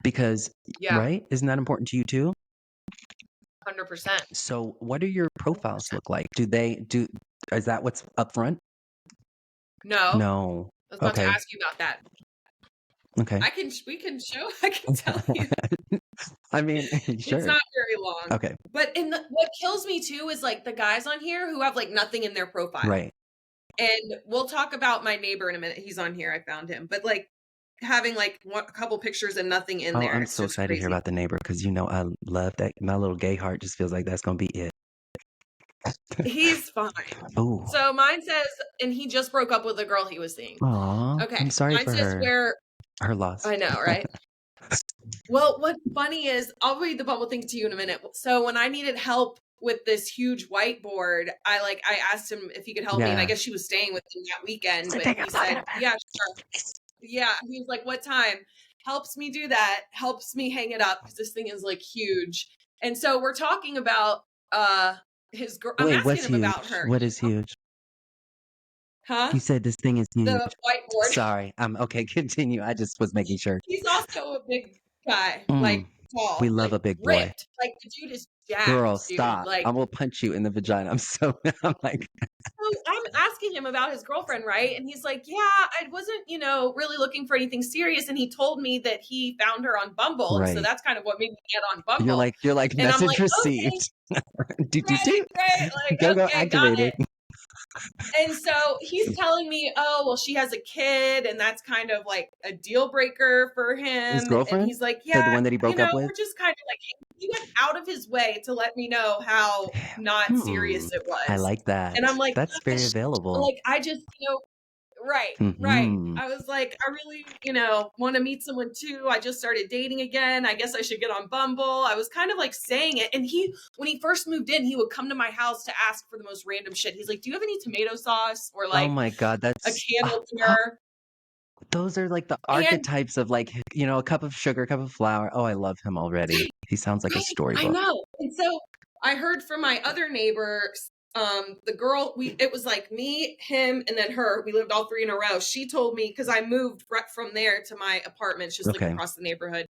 because, Yeah. right? Isn't that important to you too? 100%. So what do your profiles 100%. look like? Is that what's up front? No. No. I was about to Okay. ask you about that. Okay. We can show, I can tell you. I mean, It's sure. not very long. Okay. But what kills me too is like the guys on here who have like nothing in their profile. Right. And we'll talk about my neighbor in a minute. He's on here. I found him. But like having like a couple pictures and nothing in Oh, there, I'm it's so just excited to hear crazy. about the neighbor because I love that. My little gay heart just feels like that's gonna be it. He's fine. Oh, So mine says, and he just broke up with a girl he was seeing. aw, Okay. I'm sorry Mine for says her. where Her loss. I know, right? Well, what's funny is I'll read the Bumble thing to you in a minute. So when I needed help with this huge whiteboard, I asked him if he could help me, and I Yeah. guess she was staying with him that weekend, The but thing you're he talking said, about. "Yeah, sure." Yeah, he was like, "What time?" Helps me do that, helps me hang it up because this thing is like huge. And so we're talking about his girl. I'm Wait, asking what's him about huge? her. What is huge? Huh? You said this thing is huge. The whiteboard. Sorry. Okay, continue. I just was making sure. He's also a big guy, Mm, like we tall, love like a big boy. ripped. Like the dude is Girl, jacked, dude. stop. I Like will punch you in the vagina. I'm like, so I'm asking him about his girlfriend, right? And he's like, "Yeah, I wasn't, really looking for anything serious." And he told me that he found her on Bumble, and so right. that's kind of what made me get on You're Bumble. like, you're like, And I'm message like, "Okay, received. Do, do, right, do. right, Go, like, go, okay, got activated. it." And so he's telling me, "Oh, well, she has a kid, and that's kind of like a deal breaker for His him." And girlfriend? he's like, The "Yeah, one that he broke up with? we're just kind of like," he went out of his way to let me know how not Hmm. serious it I was. like that. And I'm like, That's very "Gosh," available. like I just, right, right. Hmm. I was like, I really, want to meet someone too. I just started dating again. I guess I should get on Bumble. I was kind of like saying it. And when he first moved in, he would come to my house to ask for the most random shit. He's like, "Do you have any tomato sauce or Oh like my God, a that's can opener?" those are like the And archetypes of like, a cup of sugar, a cup of flour. Oh, I love him already. He sounds like a right, I storybook. know. And so I heard from my other neighbor, the girl, it was like me, him, and then her. We lived all three in a row. She told me because I moved right from there to my apartment, it's just like Okay, across the neighborhood,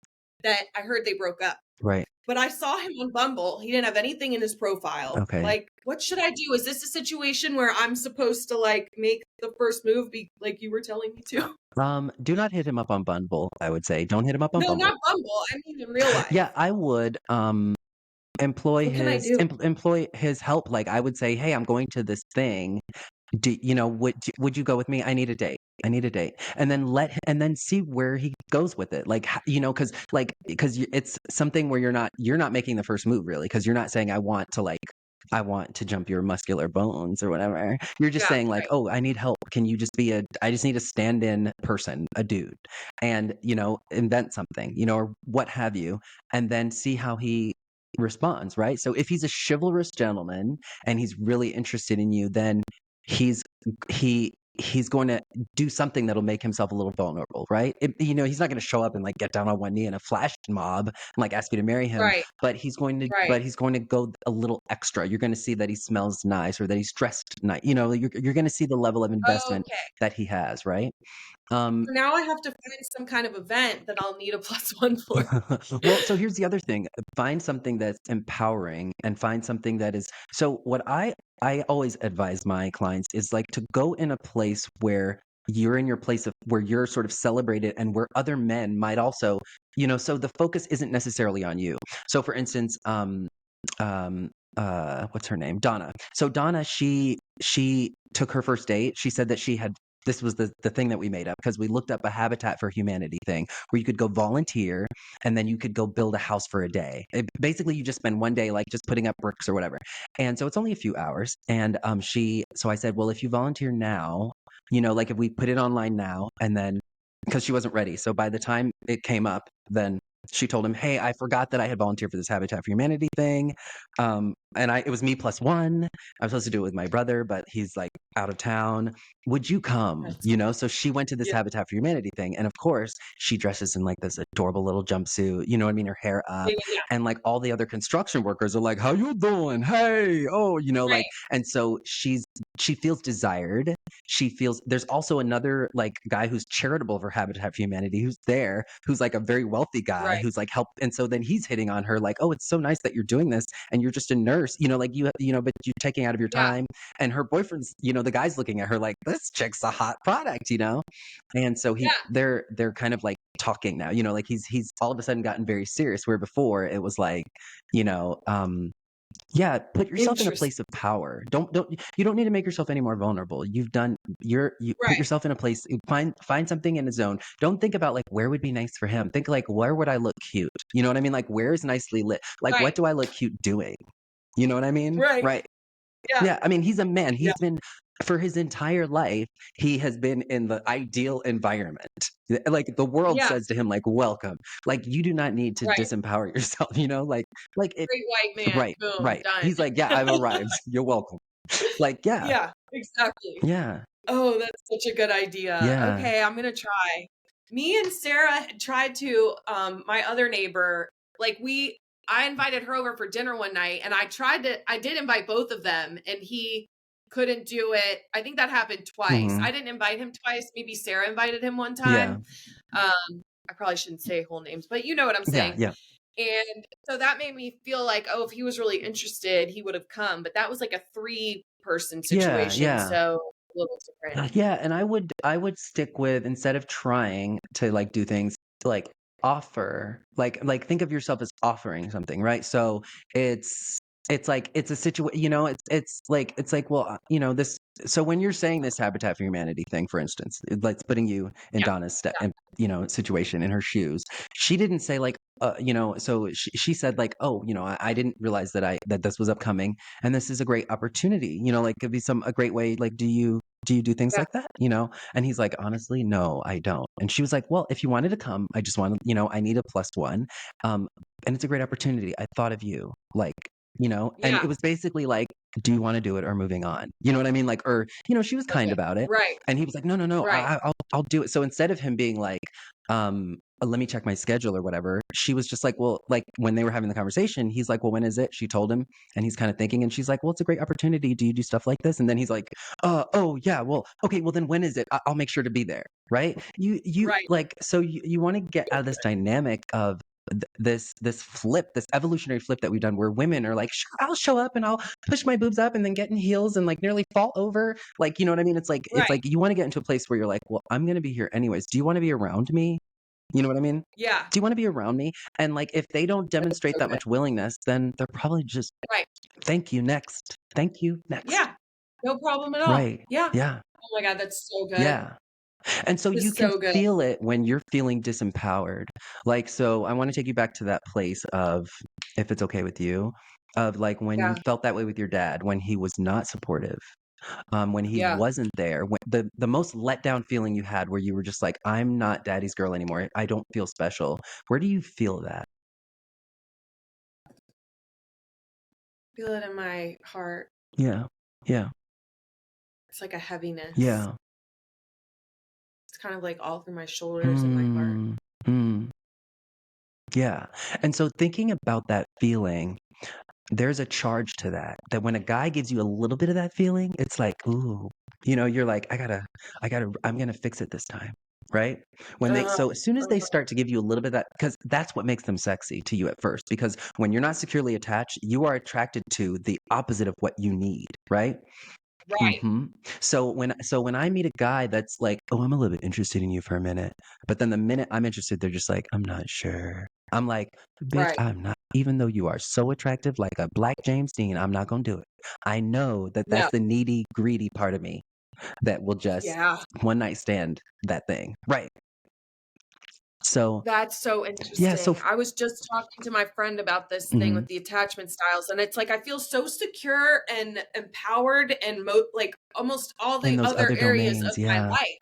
that I heard they broke up. right. But I saw him on Bumble. He didn't have anything in his profile. Okay. Like, what should I do? Is this a situation where I'm supposed to like make the first move, be like you were telling me to? Do not hit him up on Bumble, I would say. Don't hit him up on No, Bumble. not Bumble. I mean in real Yeah, life. I would employ What can I do? employ his help. Like I would say, "Hey, I'm going to this thing. Would you go with me? I need a date. I need a date." And then and then see where he goes with it. Like because it's something where you're not making the first move really because you're not saying I want to jump your muscular bones or whatever. You're just Yeah, saying like, right. "Oh, I need help. Can you just I just need a stand-in person, a dude." And, invent something, or what have you, and then see how he responds, right? So if he's a chivalrous gentleman and he's really interested in you, then he's he's going to do something that'll make himself a little vulnerable, right? He's not going to show up and like get down on one knee in a flash mob and like ask you to marry him, Right. but Right. he's going to go a little extra. You're going to see that he smells nice or that he's dressed nice. You're going to see the level of investment Okay. that he has, right? Um, So now I have to find some kind of event that I'll need a +1 for. well, so here's the other thing. Find something that's empowering and find something that is so what I always advise my clients is like to go in a place where you're in your place of where you're sort of celebrated and where other men might also, so the focus isn't necessarily on you. So for instance, what's her name? Donna. So Donna, she took her first date. She said that this was the thing that we made up because we looked up a Habitat for Humanity thing where you could go volunteer and then you could go build a house for a day. Basically, you just spend one day like just putting up bricks or whatever. And so it's only a few hours. And so I said, well, if you volunteer now, like if we put it online now and then because she wasn't ready. So by the time it came up, then she told him, "Hey, I forgot that I had volunteered for this Habitat for Humanity thing, and it was me plus one. I was supposed to do it with my brother, but he's like out of town. Would you come? That's You know, so she went to this yeah, Habitat for Humanity thing. And of course, she dresses in like this adorable little jumpsuit, you know what I mean? Her hair up. yeah, yeah, yeah. And like all the other construction workers are like, how you doing? Hey, oh, you know, like, Right. and so she feels desired. She feels there's also another like guy who's charitable for Habitat for Humanity who's there, who's like a very wealthy guy Right. who's like help. And so then he's hitting on her like, oh, it's so nice that you're doing this and you're just a nurse, you know, like you know, but you're taking out of your Yeah. time. And her boyfriend's, you know, the guy's looking at her like, this chick's a hot product, you know? And so Yeah. they're kind of like talking now, you know, like he's all of a sudden gotten very serious where before it was like, you know, yeah, put yourself in a Interesting. place of power. Don't you don't need to make yourself any more vulnerable. You put Right. yourself in a place, find something in a zone. Don't think about like where would be nice for him. Think like where would I look cute? You know what I mean? Like where is nicely lit? Like what Right. do I look cute doing? You know what I mean? Right. Right. Yeah. Yeah, I mean, he's a man. Yeah. He's been for his entire life, he has been in the ideal environment. Like the world Yeah. says to him, like, welcome. Like you do not need to Right. disempower yourself, you know, like it Great white man. right, Boom. right. Done. He's like, yeah, I've arrived. You're welcome. Like, yeah, Yeah. Exactly. yeah, Oh, that's such a good idea. yeah. Okay, I'm gonna try. Me and Sarah had tried to, my other neighbor, like I invited her over for dinner one night and I did invite both of them and he couldn't do it. I think that happened twice. Hmm. I didn't invite him twice. Maybe Sarah invited him one Yeah, time. I probably shouldn't say whole names, but you know what I'm yeah, saying. yeah. And so that made me feel like, oh, if he was really interested, he would have come. But that was like a three-person Yeah, situation, yeah. so a little different. Yeah, and I would stick with instead of trying to like do things like offer like think of yourself as offering something, right? So it's it's like it's a situation, you know, it's like well, you know, this so when you're saying this Habitat for Humanity thing, for instance, like putting you in Yeah, Donna's you know, situation in her shoes. She didn't say like you know, so she said like, oh, you know, I didn't realize that this was upcoming and this is a great opportunity, you know, like could be a great way like do you do things yeah, like that? You know? And he's like, honestly, no, I don't. And she was like, well, if you wanted to come, I just wanted, you know, I need a plus one. Um, and it's a great opportunity. I thought of you. Like, you know, and it yeah. was basically like, do you want to do it or moving on? You know what I mean? Like, or, you know, she was kind Perfect. about it. Right, And he was like, no, no, no, right, I'll do it. So instead of him being like, let me check my schedule or whatever, she was just like, well, like when they were having the conversation, he's like, well, when is it? She told him and he's kind of thinking and she's like, well, it's a great opportunity. Do you do stuff like this? And then he's like, oh yeah, well, okay, well then when is it? I'll make sure to be there, right? You right. like so you want to get out of this dynamic of this flip, this evolutionary flip that we've done, where women are like, sure, I'll show up and I'll push my boobs up and then get in heels and like nearly fall over, like you know what I mean? It's like Right. you want to get into a place where you're like, well, I'm gonna be here anyways. Do you want to be around me? You know what I mean? Yeah, Do you want to be around me? And like if they don't that's demonstrate so that good. much willingness, then they're probably just Right. thank you next, thank you next. Yeah, no problem at all. Right? Yeah. Yeah. Oh my god, that's so good. Yeah. And so you It's can so good. feel it when you're feeling disempowered. Like, so I want to take you back to that place of, if it's okay with you, of like when you Yeah, felt that way with your dad, when he was not supportive, when he yeah. wasn't there, when the most let down feeling you had where you were just like, I'm not daddy's girl anymore. I don't feel special. Where do you feel that? Feel it in my heart. Yeah. Yeah. It's like a heaviness. Yeah. It's kind of like all through my shoulders and my heart. Mm, mm, yeah. And so thinking about that feeling, there's a charge to that, that when a guy gives you a little bit of that feeling, it's like, "Ooh," you know, you're like, I'm gonna fix it this time." Right? Uh-huh, So as soon as they uh-huh. start to give you a little bit of that, because that's what makes them sexy to you at first, because when you're not securely attached, you are attracted to the opposite of what you need, right? Right. Mhm. So when I meet a guy that's like, "Oh, I'm a little bit interested in you for a minute," but then the minute I'm interested, they're just like, "I'm not sure." I'm like, "Bitch, Right. I'm not even though you are so attractive like a black James Dean, I'm not gonna do it." I know that No. that's the needy, greedy part of me that will just Yeah. one night stand that thing. Right. So, That's so yeah, so interesting. I was just talking to my friend about this thing with mhm, the attachment styles, and it's like I feel so secure and empowered and like almost all in the those other other areas of domains, my yeah. life.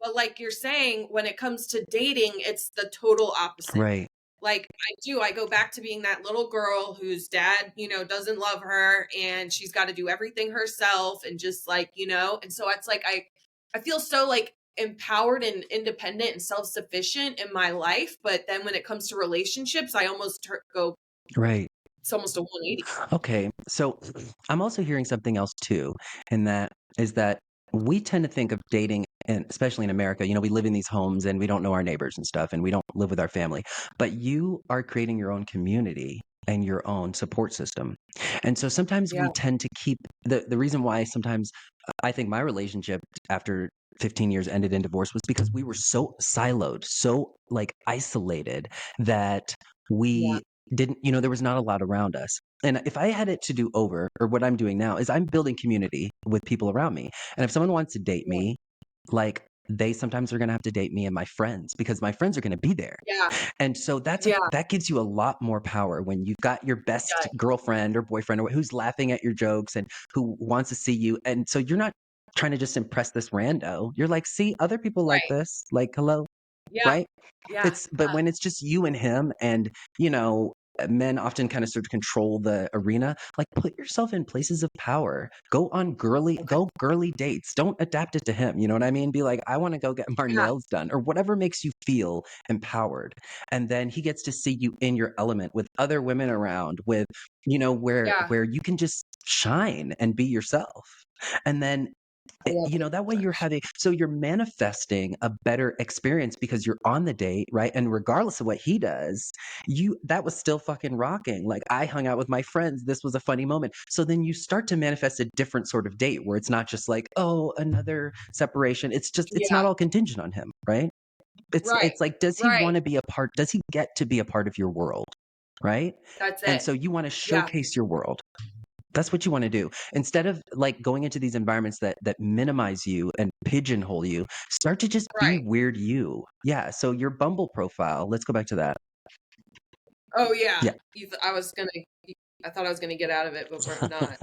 But like you're saying, when it comes to dating, it's the total opposite. Right. Like, I do, I go back to being that little girl whose dad, doesn't love her, and she's gotta do everything herself and just, like, and so it's like I feel so, like, empowered and independent and self-sufficient in my life, but then when it comes to relationships, I almost go Right. it's almost a 180. Okay. So I'm also hearing something else too, and that is that we tend to think of dating, and especially in America, we live in these homes and we don't know our neighbors and stuff, and we don't live with our family. But you are creating your own community and your own support system. And so sometimes Yeah, we tend to keep the reason why sometimes I think my relationship after 15 years ended in divorce was because we were so siloed, so like isolated that yeah, we didn't, there was not a lot around us. And if I had it to do over, or what I'm doing now, is I'm building community with people around me. And if someone wants to date yeah, me, like they sometimes are going to have to date me and my friends because my friends are going to be there. yeah, And so yeah, that gives you a lot more power when you've got your it best does. girlfriend or boyfriend or who's laughing at your jokes and who wants to see you. And so you're not trying to just impress this rando. You're like, see, other people like Right. this. Like, hello, Yeah, right? yeah, But yeah, when it's just you and him and, you know, men often kind of sort of control the arena, like put yourself in places of power. okay. Go girly dates. Don't adapt it to him. You know what I mean? Be like, I want to go get my Yeah, nails done or whatever makes you feel empowered. And then he gets to see you in your element with other women around with, yeah. where you can just shine and be yourself. And then I love it that way so much. you're manifesting a better experience because you're on the date, right? And regardless of what he does, that was still fucking rocking. Like I hung out with my friends. This was a funny moment. So then you start to manifest a different sort of date where it's not just like, oh, another separation. It's not Yeah, all contingent on him, right? right, It's like, does he right. want to be a part? Does he get to be a part of your world? Right. That's And it. so you want to Yeah, showcase your world. That's what you want to do. Instead of like going into these environments that minimize you and pigeonhole you, start to just be right. weird you. Yeah. So your Bumble profile, let's go back to that. Oh, yeah. Yeah. I thought I was gonna get out of it, but we're not.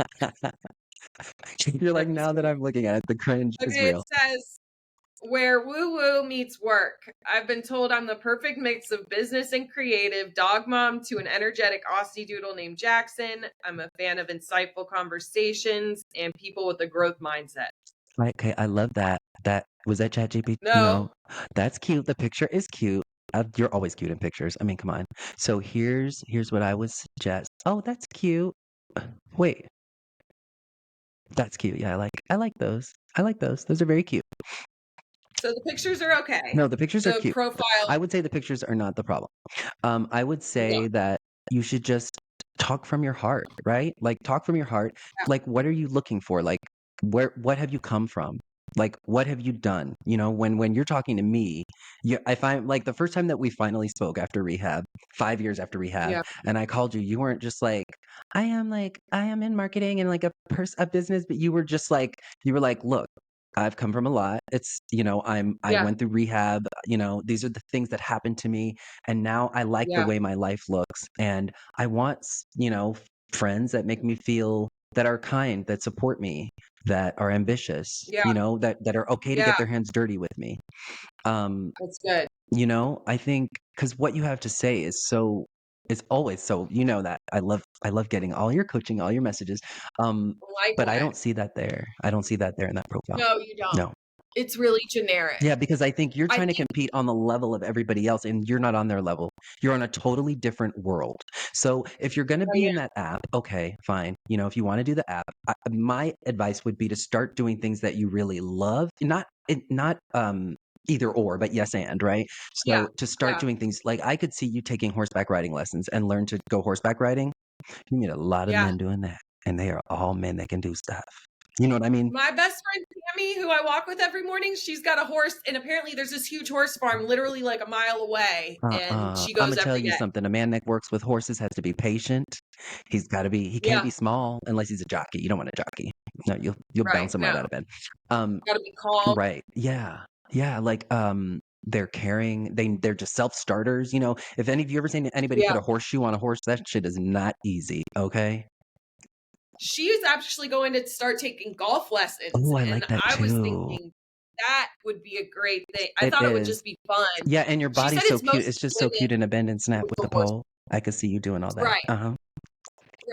You're like, That was now that funny. I'm looking at it, the cringe is Okay, it real. says, "Where woo-woo meets work. I've been told I'm the perfect mix of business and creative, dog mom to an energetic Aussie doodle named Jackson. I'm a fan of insightful conversations and people with a growth mindset." Okay, I love that. That was that ChatGPT? No. No, that's cute. The picture is cute. You're always cute in pictures. I mean, come on. So here's what I would suggest. Oh, that's cute. Wait, that's cute. Yeah, I like those. I like those. Those are very cute. So the pictures are okay. No, the pictures are The cute. profile I would say the pictures are not the problem. I would yeah, say that you should just talk from your heart, right? Like talk from your heart. yeah, Like what are you looking for? Like what have you come from? Like what have you done? When you're talking to me, I find like the first time that we finally spoke after rehab, 5 years after rehab, yeah, and I called you, you weren't just like I am in marketing and like a business, but you were like, look, I've come from a lot. I yeah, went through rehab, these are the things that happened to me and now I like the yeah, way my life looks and I want, friends that make me feel that are kind, that support me, that are ambitious, yeah, that are okay to yeah, get their hands dirty with me. Um, that's good. I think cuz what you have to say is always so, that. I love getting all your coaching, all your messages. But I Likewise. don't see that there. I don't see that there in that profile. No, you don't. No. It's really generic. Yeah, because I think you're I trying to think compete on the level of everybody else and you're not on their level. You're on a totally different world. So if you're going to I be in am. that app, okay, fine. If you want to do the app, my advice would be to start doing things that you really love, not either or, but yes and, right? Yeah, So to start yeah, doing things like I could see you taking horseback riding lessons and learn to go horseback riding. You meet a lot of yeah. men doing that and they are all men that can do stuff. You know what I mean? My best friend Tammy, who I walk with every morning, she's got a horse, and apparently there's this huge horse farm literally like a mile away, and she Imma goes tell every you day. something, a man that works with horses has to be patient. He can't Yeah, be small unless he's a jockey. You don't want a jockey. No, you'll right. bounce him right No, out of bed. Um, gotta be calm. right. Yeah. Yeah, like, they're carrying they're just self-starters, if any of you ever seen anybody Yeah. put a horseshoe on a horse, that shit is not easy, okay? She is actually going to start taking golf lessons, Oh, I and like that I was too. thinking that would be a great thing. I It thought it would is. just be fun. Yeah, and your She said body's so it's cute. mostly It's just so women cute in abandoned snap with with the the worst. pole. I could see you doing all that. Right, Uh-huh.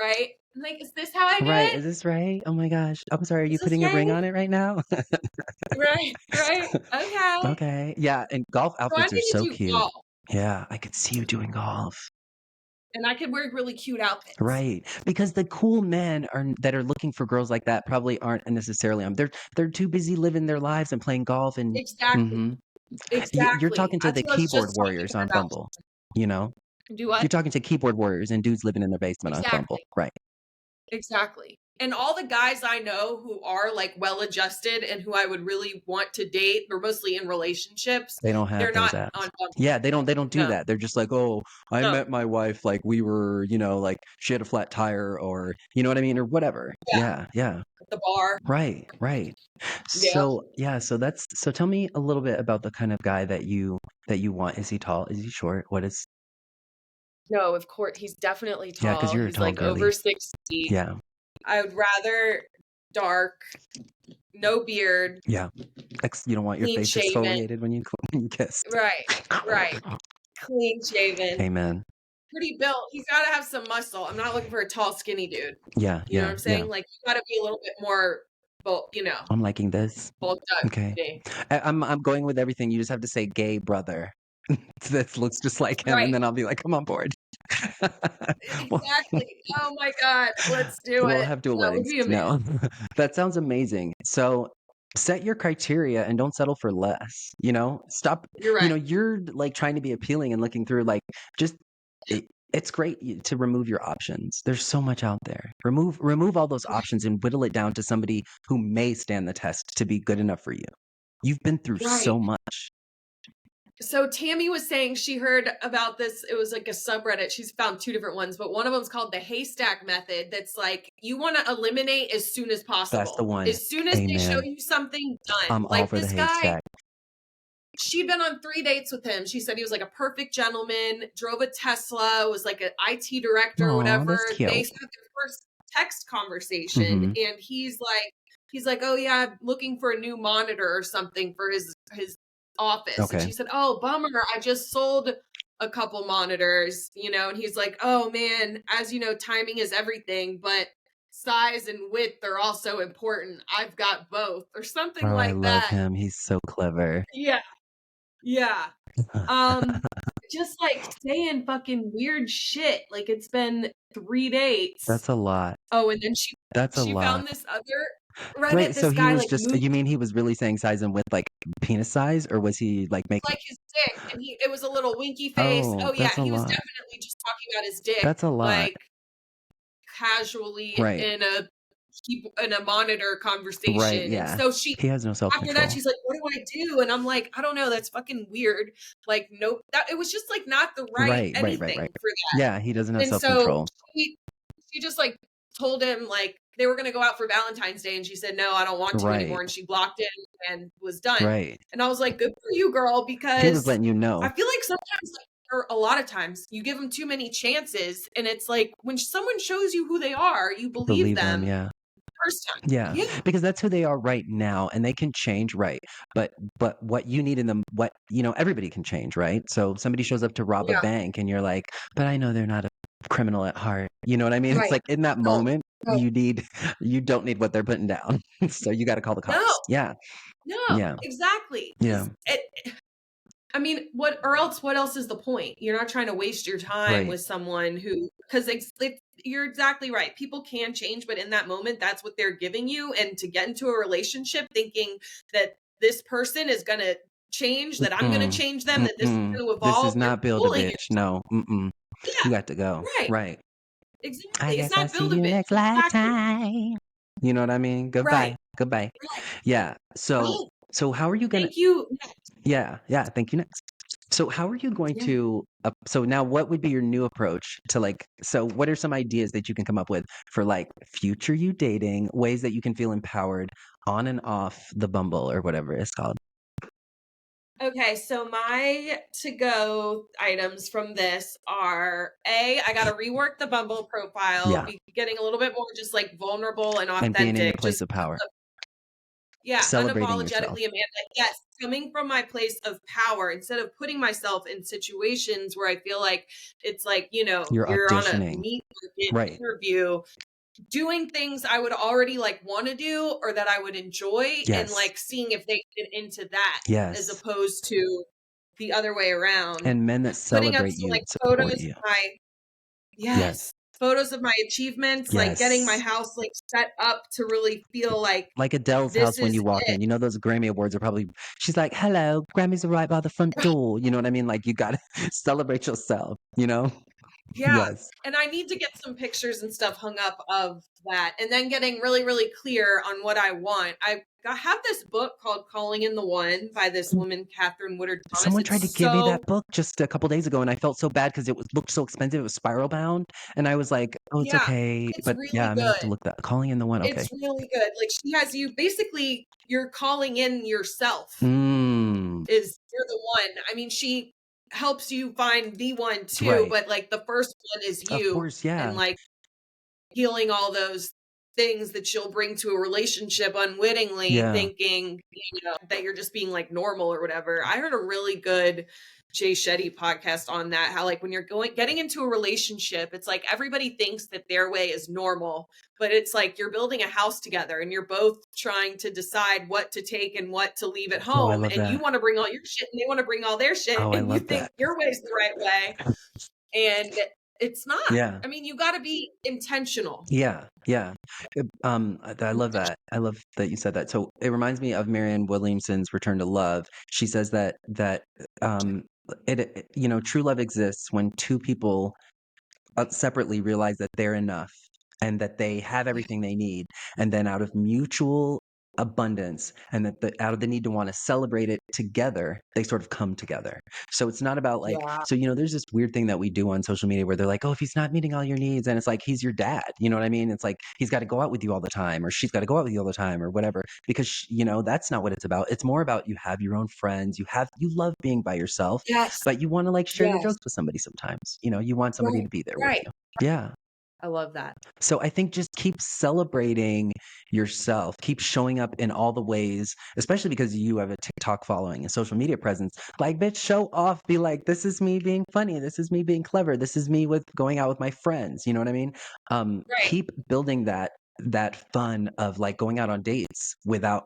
right. I'm like, "Is this how I do Right. it? Is this right? Oh my gosh. I'm sorry. Are you Is this putting a ring right?" on it right now? Right, right. Okay. Okay. Yeah, and golf So I outfits are need to so do cute. golf, Yeah, I could see you doing golf. and I could wear really cute outfits. Right. Because the cool men that are looking for girls like that probably aren't necessarily they're too busy living their lives and playing golf and Exactly, mhm. You're exactly. talking to That's the what I was keyboard just talking to warriors her on about. Bumble, you know? Do what? You're talking to keyboard warriors and dudes living in their basement on Bumble. Exactly. Right. Exactly. And all the guys I know who are like well adjusted and who I would really want to date, they're mostly in relationships. They don't have They're those not apps. on Bumble. Yeah, they don't do No, that. They're just like, "Oh, I no. met my wife, like, we were, like, she had a flat tire," or you know what I mean? Or whatever. Yeah, Yeah, yeah. at the bar. Right, right. Yeah. So, yeah, so tell me a little bit about the kind of guy that you want. Is he tall? Is he short? What is No, of course he's definitely Yeah, because tall. 'cause you're a He's tall like over girly. 60. Yeah, I would rather dark, no beard, yeah. You don't want your clean face shaven. exfoliated when you when you kiss. Right, right. Clean shaven, Amen. pretty built. He's got to have some muscle. I'm not looking for a tall, skinny dude. Yeah, You know what yeah, I'm yeah. saying? Like you got to be a little bit more, I'm liking this. bulked up Okay. to me. I'm going with everything. You just have to say gay brother. That looks just like him, and Right. then I'll be like, "I'm on board." Well, Exactly. Oh my God. Let's do we'll it. have dual That would weddings. be amazing. No. That sounds amazing. So, set your criteria and don't settle for less, Stop You're right. you're, like, trying to be appealing and looking through, like, just it's great to remove your options. There's so much out there. Remove all those Right. options and whittle it down to somebody who may stand the test to be good enough for you. You've been through Right. so much. So Tammy was saying she heard about this. It was like a subreddit. She's found two different ones, but one of them's called the haystack method. That's like you want to eliminate as soon as That's the possible. one. As soon as they show Amen. you something, done. I'm all Like for the this guy, haystack. she'd been on 3 dates with him. She said he was like a perfect gentleman, drove a Tesla, was like an IT director or Aw, whatever. that's They cute. had their first text conversation, Mhm. and he's like, oh yeah, I'm looking for a new monitor or something for his office. And Okay. she said, oh bummer, I just sold a couple monitors, and he's like, oh man, as you know, timing is everything, but size and width are also important. I've got both, or something Oh, I like love that. him. He's so clever. Yeah. Yeah. Um, just like saying fucking weird shit. Like it's been 3 dates. That's a lot. Oh, and then she That's a she lot. found this other Wait, Reddit. so This he guy was like just moved you mean he was really saying size and width, like, penis size, or was he, like, making like his dick, and it was a little winky face. Oh, Oh yeah, that's a he was lot. definitely just talking about his dick, That's a lot. like casually Right. in a monitor Right, conversation. And yeah. so she He has no after that, self-control. she's like, "What do I do?" And I'm like, "I don't know. That's fucking weird." Like, nope. That it was just like not the right Right, right, right, anything right. for that. Yeah, he doesn't have And so self-control. she just like told him like they were gonna go out for Valentine's Day, and she said, "No, I don't want to Right, anymore." And she blocked it and was done. right. And I was like, "Good for you, girl," He was because letting you I know. feel like sometimes, like, or a lot of times, you give them too many chances, and it's like when someone shows you who they are, you believe Believe them, them yeah. the first time. Yeah, Yeah, because that's who they are right now, and they can change, right? But what you need in them, everybody can change, right? So somebody shows up to rob a yeah, bank, and you're like, "But I know they're not a criminal at heart." You know what I mean? It's right. like in that No, moment, no, you don't need what they're putting down, so you got to call the no, cops. Yeah, no, yeah, exactly. yeah. Because I mean, what else is the point? You're not trying to waste your time Right. with someone who, because you're exactly right. People can change, but in that moment, that's what they're giving you. And to get into a relationship thinking that this person is going to change, that I'm going to Mm, change them, that this is mm-mm. going to This evolve, is you're not fooling Build-A-Bitch. yourself. No, mm-mm. You Yeah, got to go. right. Right. I Exactly. It's guess I'll not see build a you bitch. next Exactly. lifetime. You know what I mean? Right. Goodbye. Goodbye. Right. Yeah. So Right. so how are you gonna Thank you. Yeah, yeah, thank you next. So how are you going Yeah. to so now what would be your new approach to, like, so what are some ideas that you can come up with for, like, future you dating, ways that you can feel empowered on and off the Bumble or whatever it's called? Okay, so my to-go items from this are I gotta rework the Bumble profile, Yeah, be getting a little bit more just like vulnerable and and being in your authentic. place Just of power. Yeah, Celebrating yourself. unapologetically Amanda. Yes, coming from my place of power instead of putting myself in situations where I feel like it's like, You're you're on a auditioning. meet market Right. interview, doing things I would already like want to do or that I would enjoy and Yes. like seeing if they fit into that as Yes. opposed to the other way around. And men that Putting up celebrate some you like support photos you. of my Yes. yes, photos of my achievements, like getting my Yes. house like set up to really feel like Like Adele's house this when is you walk it. in. You know those Grammy Awards are probably she's like, "Hello, Grammys are right by the front door." You know what I mean? Like you gotta celebrate yourself, you know? Yeah, Yes. and I need to get some pictures and stuff hung up of that, and then getting really, really clear on what I want. I have this book called Calling in the One by this woman, Catherine Woodard Thomas. Someone It's tried to give me so that book just a couple days ago, and I felt so bad because it was looked so expensive. It was spiral bound, and I was like, "Oh, it's yeah, okay." it's But yeah, really I'm gonna have to good. look that Calling in the One. Okay. It's really good. Like, she has you basically you're calling in yourself Mm. is you're the one. I mean, she helps you find the one too, Right. but, like, the first one is Of you, course. and, Yeah. like, healing all those things that you'll bring to a relationship unwittingly Yeah. thinking, that you're just being like normal or whatever. I heard a really good Jay Shetty podcast on that, how like when you're getting into a relationship, it's like everybody thinks that their way is normal, but it's like you're building a house together and you're both trying to decide what to take and what to leave at Oh, I home, love and you that. want to bring all your shit and they want to bring all their shit Oh, I and you love think that. your way's the right way, and it's not. Yeah. I mean, you got to be intentional. Yeah, yeah. I love that. I love that you said that. So it reminds me of Marianne Williamson's Return to Love. She says that um, true love exists when two people separately realize that they're enough and that they have everything they need, and then out of mutual abundance and out of the need to want to celebrate it together, they sort of come together. So it's not about like, Yeah. so there's this weird thing that we do on social media where they're like, oh, if he's not meeting all your needs, and it's like he's your dad, you know what I mean? It's like he's got to go out with you all the time, or she's got to go out with you all the time, or whatever, because that's not what it's about. It's more about you have your own friends, you love being by yourself, Yes. but you want to like share your Yes. jokes with somebody sometimes. You want somebody Right. to be there with Right. you. Yeah. I love that. So I think just keep celebrating yourself. Keep showing up in all the ways, especially because you have a TikTok following and social media presence. Like, bitch, show off. Be like, this is me being funny. This is me being clever. This is me with going out with my friends. You know what I mean? Right. Keep building that fun of like going out on dates without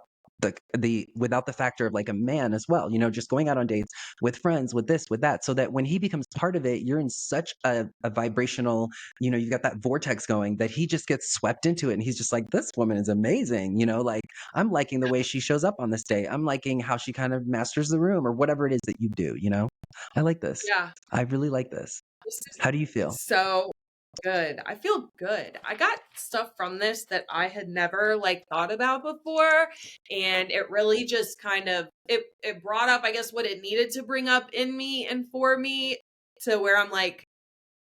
without the factor of like a man as well, just going out on dates with friends, with this, with that, so that when he becomes part of it, you're in such a vibrational, you've got that vortex going that he just gets swept into it, and he's just like, this woman is amazing, like I'm liking the way she shows up on this day, I'm liking how she kind of masters the room or whatever it is that you do. I like this. Yeah. I really like this. This is How do you feel? so good. I feel good. I got stuff from this that I had never like thought about before, and it really just kind of it brought up, I guess, what it needed to bring up in me and for me, to where I'm like,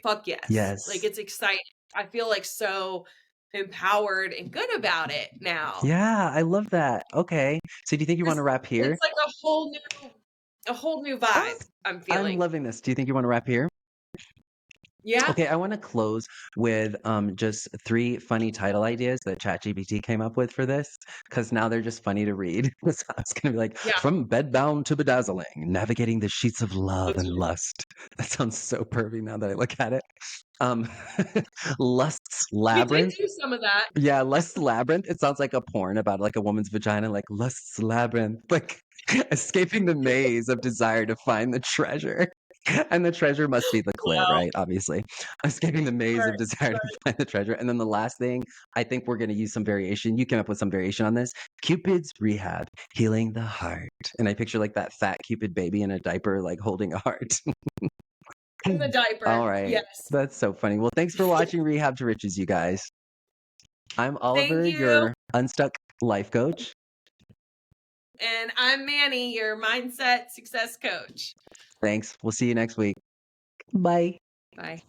fuck yes. Like, Yes. it's exciting. I feel like so empowered and good about it now. Yeah, I love that. Okay, so do you think you want to wrap here? It's like a whole new Oh, vibe I'm I'm feeling. loving this. Do you think you want to wrap here? Yeah. Okay, I want to close with just three funny title ideas that ChatGPT came up with for this, because now they're just funny to read. So it's going to be like, Yeah. from bedbound to bedazzling, navigating the sheets of love That's and right. lust. That sounds so pervy now that I look at it. Um, Lust's We did labyrinth. do some of that. Yeah, Lust's labyrinth. It sounds like a porn about like a woman's vagina, like Lust's labyrinth, like escaping the maze of desire to find the treasure. And the treasure must be the clit, Wow. right? Obviously. Escaping the maze of Right. desire to find the treasure. And then the last thing, I think we're going to use some variation. You came up with some variation on this. Cupid's rehab, healing the heart. And I picture like that fat Cupid baby in a diaper, like holding a heart. In the All diaper. right. Yes. That's so funny. Well, thanks for watching Rehab to Riches, you guys. I'm Thank Oliver, you. your unstuck life coach. And I'm Manny, your mindset success coach. Thanks. We'll see you next week. Bye. Bye.